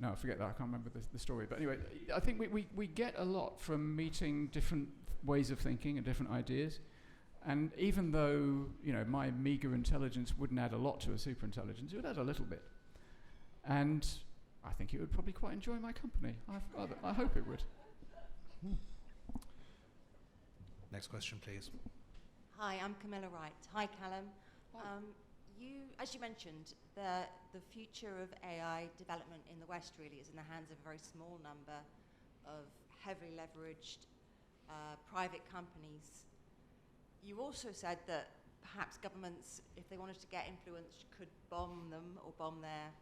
No, forget that. I can't remember the story. But anyway, I think we get a lot from meeting different ways of thinking and different ideas. And even though, my meager intelligence wouldn't add a lot to a superintelligence, it would add a little bit. And I think it would probably quite enjoy my company. I hope it would. Next question, please. Hi, I'm Camilla Wright. Hi, Calum. As you mentioned, the future of AI development in the West really is in the hands of a very small number of heavily leveraged private companies. You also said that perhaps governments, if they wanted to get influence, could bomb them or bomb their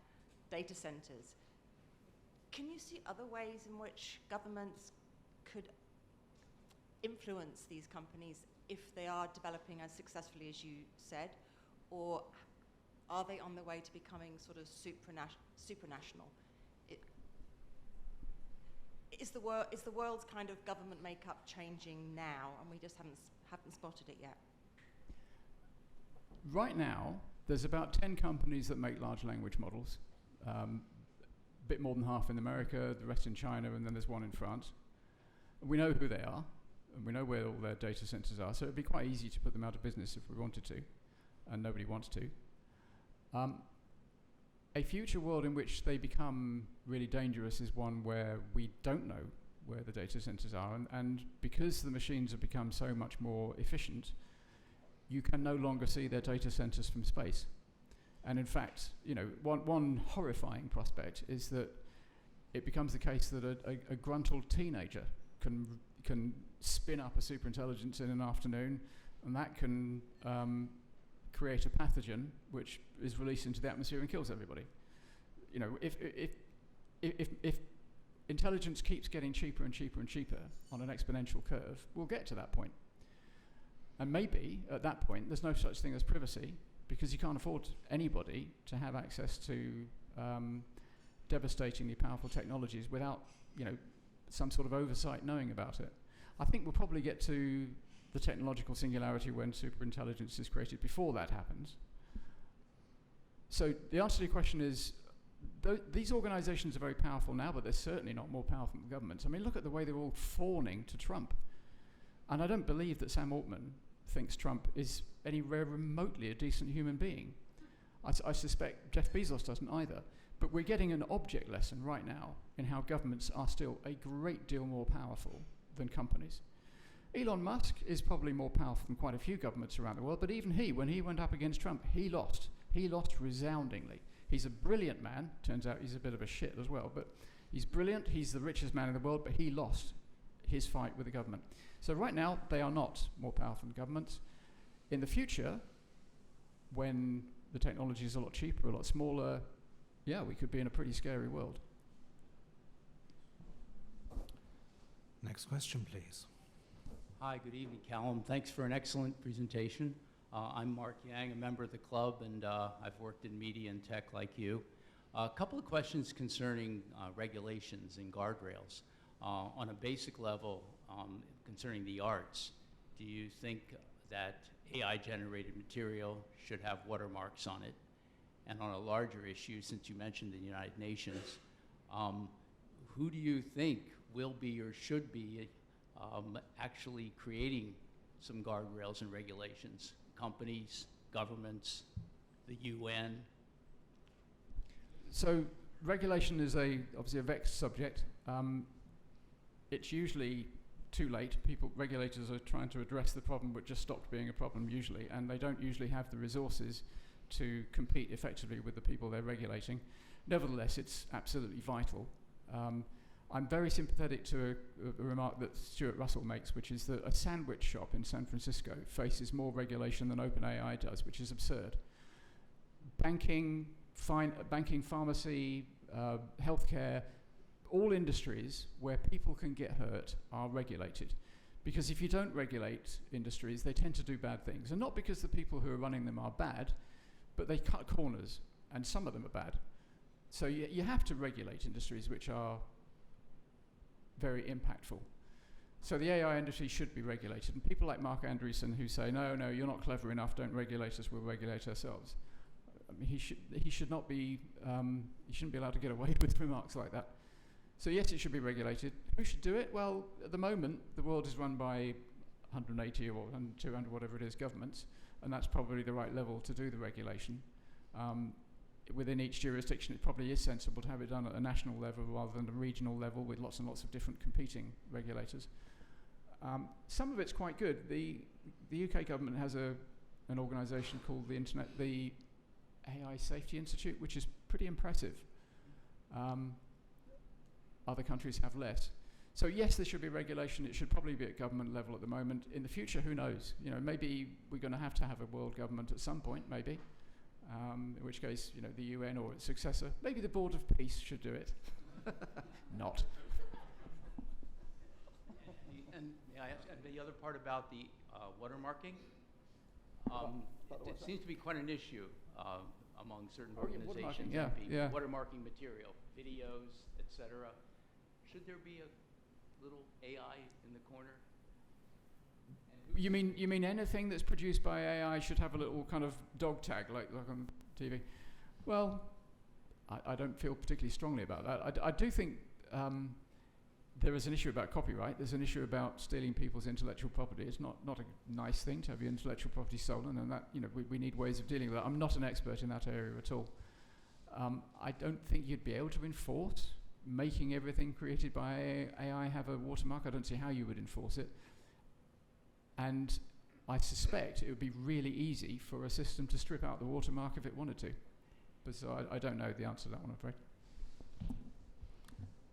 data centers. Can you see other ways in which governments could influence these companies if they are developing as successfully as you said, or are they on the way to becoming sort of supranational? Is the world's kind of government makeup changing now, and we just haven't spotted it yet? Right now, there's about 10 companies that make large language models. A bit more than half in America, the rest in China, and then there's one in France. We know who they are, and we know where all their data centers are, so it'd be quite easy to put them out of business if we wanted to, and nobody wants to. A future world in which they become really dangerous is one where we don't know where the data centers are, and because the machines have become so much more efficient, you can no longer see their data centers from space. And in fact, one horrifying prospect is that it becomes the case that a gruntled teenager can spin up a superintelligence in an afternoon, and that can create a pathogen which is released into the atmosphere and kills everybody. If intelligence keeps getting cheaper and cheaper and cheaper on an exponential curve, we'll get to that point. And maybe at that point there's no such thing as privacy, because you can't afford anybody to have access to devastatingly powerful technologies without some sort of oversight knowing about it. I think we'll probably get to the technological singularity when superintelligence is created before that happens. So the answer to your question is, these organizations are very powerful now, but they're certainly not more powerful than governments. I mean, look at the way they're all fawning to Trump. And I don't believe that Sam Altman thinks Trump is anywhere remotely a decent human being. I suspect Jeff Bezos doesn't either. But we're getting an object lesson right now in how governments are still a great deal more powerful than companies. Elon Musk is probably more powerful than quite a few governments around the world, but even he, when he went up against Trump, he lost. He lost resoundingly. He's a brilliant man. Turns out he's a bit of a shit as well, but he's brilliant. He's the richest man in the world, but he lost his fight with the government. So right now, they are not more powerful than governments. In the future, when the technology is a lot cheaper, a lot smaller, yeah, we could be in a pretty scary world. Next question, please. Hi, good evening, Calum. Thanks for an excellent presentation. I'm Mark Yang, a member of the club, and I've worked in media and tech like you. A couple of questions concerning regulations and guardrails. On a basic level, concerning the arts, do you think that AI-generated material should have watermarks on it? And on a larger issue, since you mentioned the United Nations, Who do you think will be or should be actually creating some guardrails and regulations? Companies, governments, the UN? So regulation is obviously a vexed subject. It's usually too late. Regulators are trying to address the problem which just stopped being a problem usually, and they don't usually have the resources to compete effectively with the people they're regulating. Nevertheless, it's absolutely vital. I'm very sympathetic to a remark that Stuart Russell makes, which is that a sandwich shop in San Francisco faces more regulation than OpenAI does, which is absurd. Banking, pharmacy, healthcare, all industries where people can get hurt are regulated. Because if you don't regulate industries, they tend to do bad things. And not because the people who are running them are bad, but they cut corners, and some of them are bad. So you have to regulate industries which are very impactful. So the AI industry should be regulated. And people like Mark Andreessen who say, no, you're not clever enough, don't regulate us, we'll regulate ourselves. I mean, he shouldn't be allowed to get away with remarks like that. So yes, it should be regulated. Who should do it? Well, at the moment, the world is run by 180 or 200, whatever it is, governments, and that's probably the right level to do the regulation. Within each jurisdiction, it probably is sensible to have it done at a national level rather than a regional level with lots and lots of different competing regulators. Some of it's quite good. The UK government has an organisation called the AI Safety Institute, which is pretty impressive. Other countries have less. So yes, there should be regulation. It should probably be at government level at the moment. In the future, who knows? You know, maybe we're going to have a world government at some point, maybe. In which case, you know, the UN or its successor, maybe the Board of Peace should do it. Not. And may I ask the other part about the watermarking? It seems to be quite an issue among certain organizations. Yeah. Watermarking material, videos, etc. Should there be a little AI in the corner? You mean anything that's produced by AI should have a little kind of dog tag like on TV? Well, I don't feel particularly strongly about that. I do think there is an issue about copyright. There's an issue about stealing people's intellectual property. It's not a nice thing to have your intellectual property stolen, and that, you know, we need ways of dealing with that. I'm not an expert in that area at all. I don't think you'd be able to enforce making everything created by AI have a watermark. I don't see how you would enforce it. And I suspect it would be really easy for a system to strip out the watermark if it wanted to. But so I don't know the answer to that one, I'm afraid.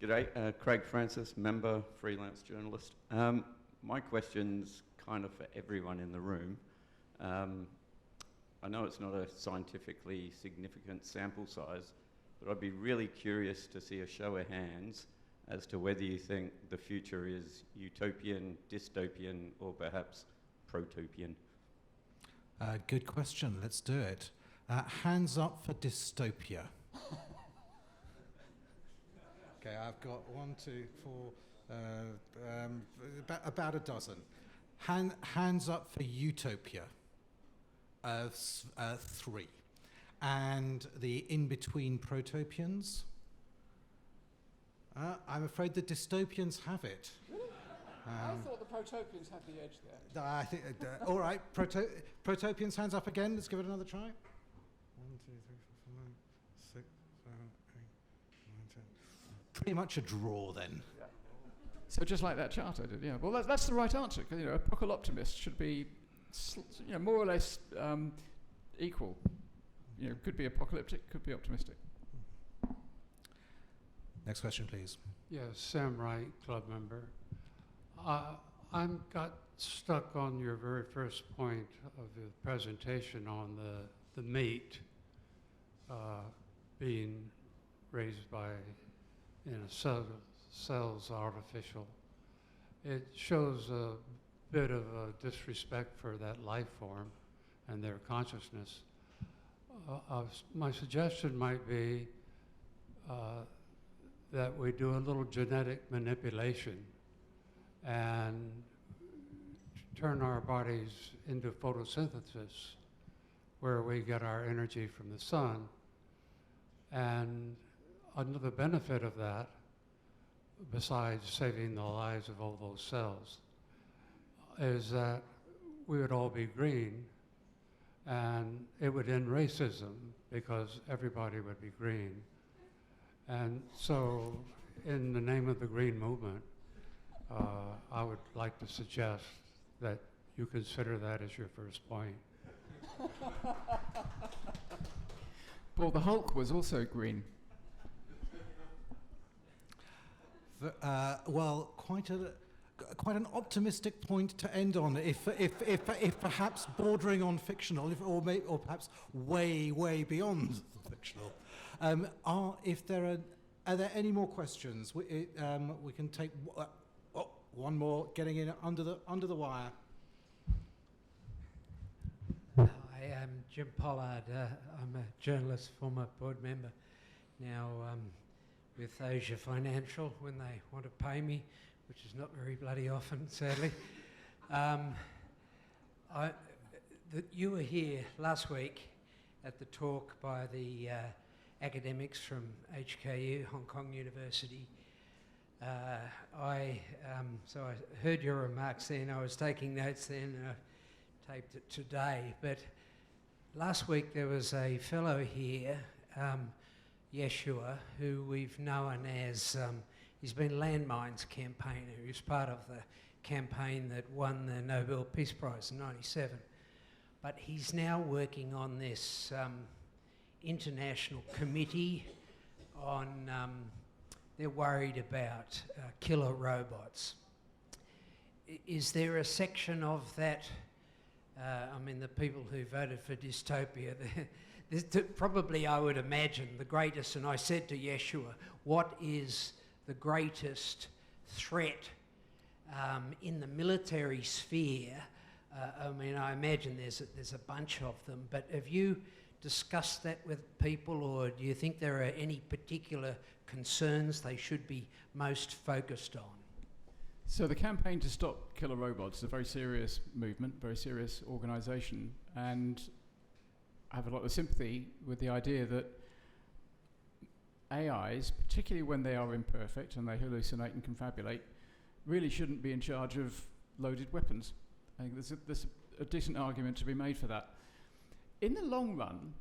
G'day, Craig Francis, member, freelance journalist. My question's kind of for everyone in the room. I know it's not a scientifically significant sample size, but I'd be really curious to see a show of hands as to whether you think the future is utopian, dystopian, or perhaps protopian. Good question. Let's do it. Hands up for dystopia. Okay, I've got 1, 2, 4, about a dozen. Hands up for utopia. 3. And the in-between protopians. I'm afraid the dystopians have it. I thought the protopians had the edge there. I think. All right, protopians, hands up again. Let's give it another try. 1, 2, 3, 4, 5, 6, 7, 8, 9, 10. Pretty much a draw then. Yeah. So just like that chart I did, yeah. Well, that's the right answer. 'Cause, you know, apocalyptimist should be, more or less equal. You know, could be apocalyptic, could be optimistic. Next question, please. Yes, Sam Wright, club member. I'm got stuck on your very first point of the presentation on the mate being raised by, cells artificial. It shows a bit of a disrespect for that life form and their consciousness. My suggestion might be that we do a little genetic manipulation and turn our bodies into photosynthesis, where we get our energy from the sun, and another benefit of that, besides saving the lives of all those cells, is that we would all be green, and it would end racism because everybody would be green. And so, in the name of the green movement, I would like to suggest that you consider that as your first point. Well, the Hulk was also green. Well, quite an optimistic point to end on, if perhaps bordering on fictional, or perhaps way beyond fictional. Are there any more questions? We can take one more. Getting in under the wire. Hi, I'm Jim Pollard. I'm a journalist, former board member. Now with Asia Financial, when they want to pay me, which is not very bloody often, sadly. You were here last week at the talk by the academics from HKU, Hong Kong University. So I heard your remarks then. I was taking notes then, and I taped it today. But last week there was a fellow here, Yeshua, who we've known as, he's been landmines campaigner. He was part of the campaign that won the Nobel Peace Prize in '97. But he's now working on this international committee on, they're worried about killer robots. Is there a section of that, I mean, the people who voted for dystopia, probably, I would imagine, the greatest, and I said to Yeshua, what is the greatest threat in the military sphere? I mean, I imagine there's a bunch of them, but have you discussed that with people, or do you think there are any particular concerns they should be most focused on? So the campaign to stop killer robots is a very serious movement, very serious organisation, and I have a lot of sympathy with the idea that AIs, particularly when they are imperfect and they hallucinate and confabulate, really shouldn't be in charge of loaded weapons. I think there's a decent argument to be made for that. In the long run,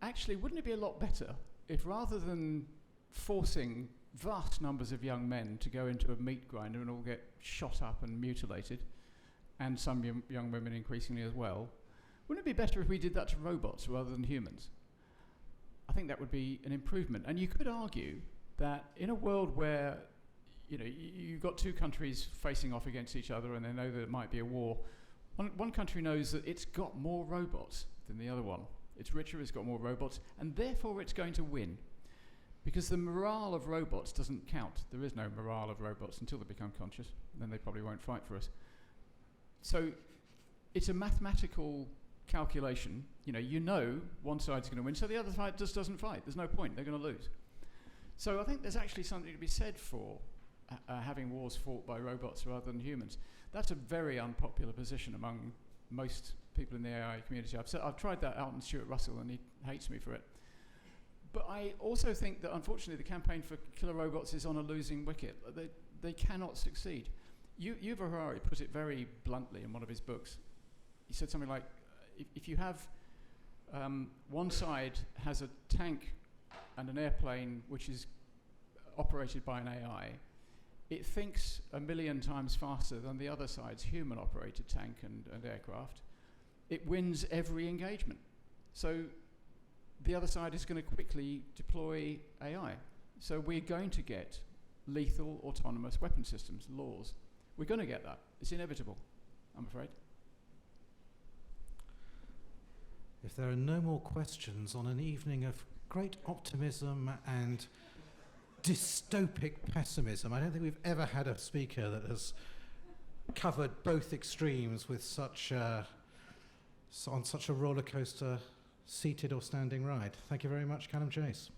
actually, wouldn't it be a lot better if, rather than forcing vast numbers of young men to go into a meat grinder and all get shot up and mutilated, and some young women increasingly as well, wouldn't it be better if we did that to robots rather than humans? I think that would be an improvement. And you could argue that in a world where you've got two countries facing off against each other and they know that it might be a war, one country knows that it's got more robots than the other one. It's richer, it's got more robots, and therefore it's going to win. Because the morale of robots doesn't count. There is no morale of robots until they become conscious, and then they probably won't fight for us. So it's a mathematical calculation. You know one side's going to win, so the other side just doesn't fight. There's no point, they're going to lose. So I think there's actually something to be said for having wars fought by robots rather than humans. That's a very unpopular position among most people in the AI community. I've tried that out on Stuart Russell, and he hates me for it. But I also think that, unfortunately, the campaign for killer robots is on a losing wicket. They cannot succeed. Yuval Harari put it very bluntly in one of his books. He said something like, if you have one side has a tank and an airplane which is operated by an AI, it thinks 1 million times faster than the other side's human-operated tank and aircraft. It wins every engagement. So the other side is going to quickly deploy AI. So we're going to get lethal autonomous weapon systems, laws. We're going to get that. It's inevitable, I'm afraid. If there are no more questions on an evening of great optimism and dystopic pessimism, I don't think we've ever had a speaker that has covered both extremes with on such a roller coaster, seated or standing ride. Thank you very much, Calum Chace.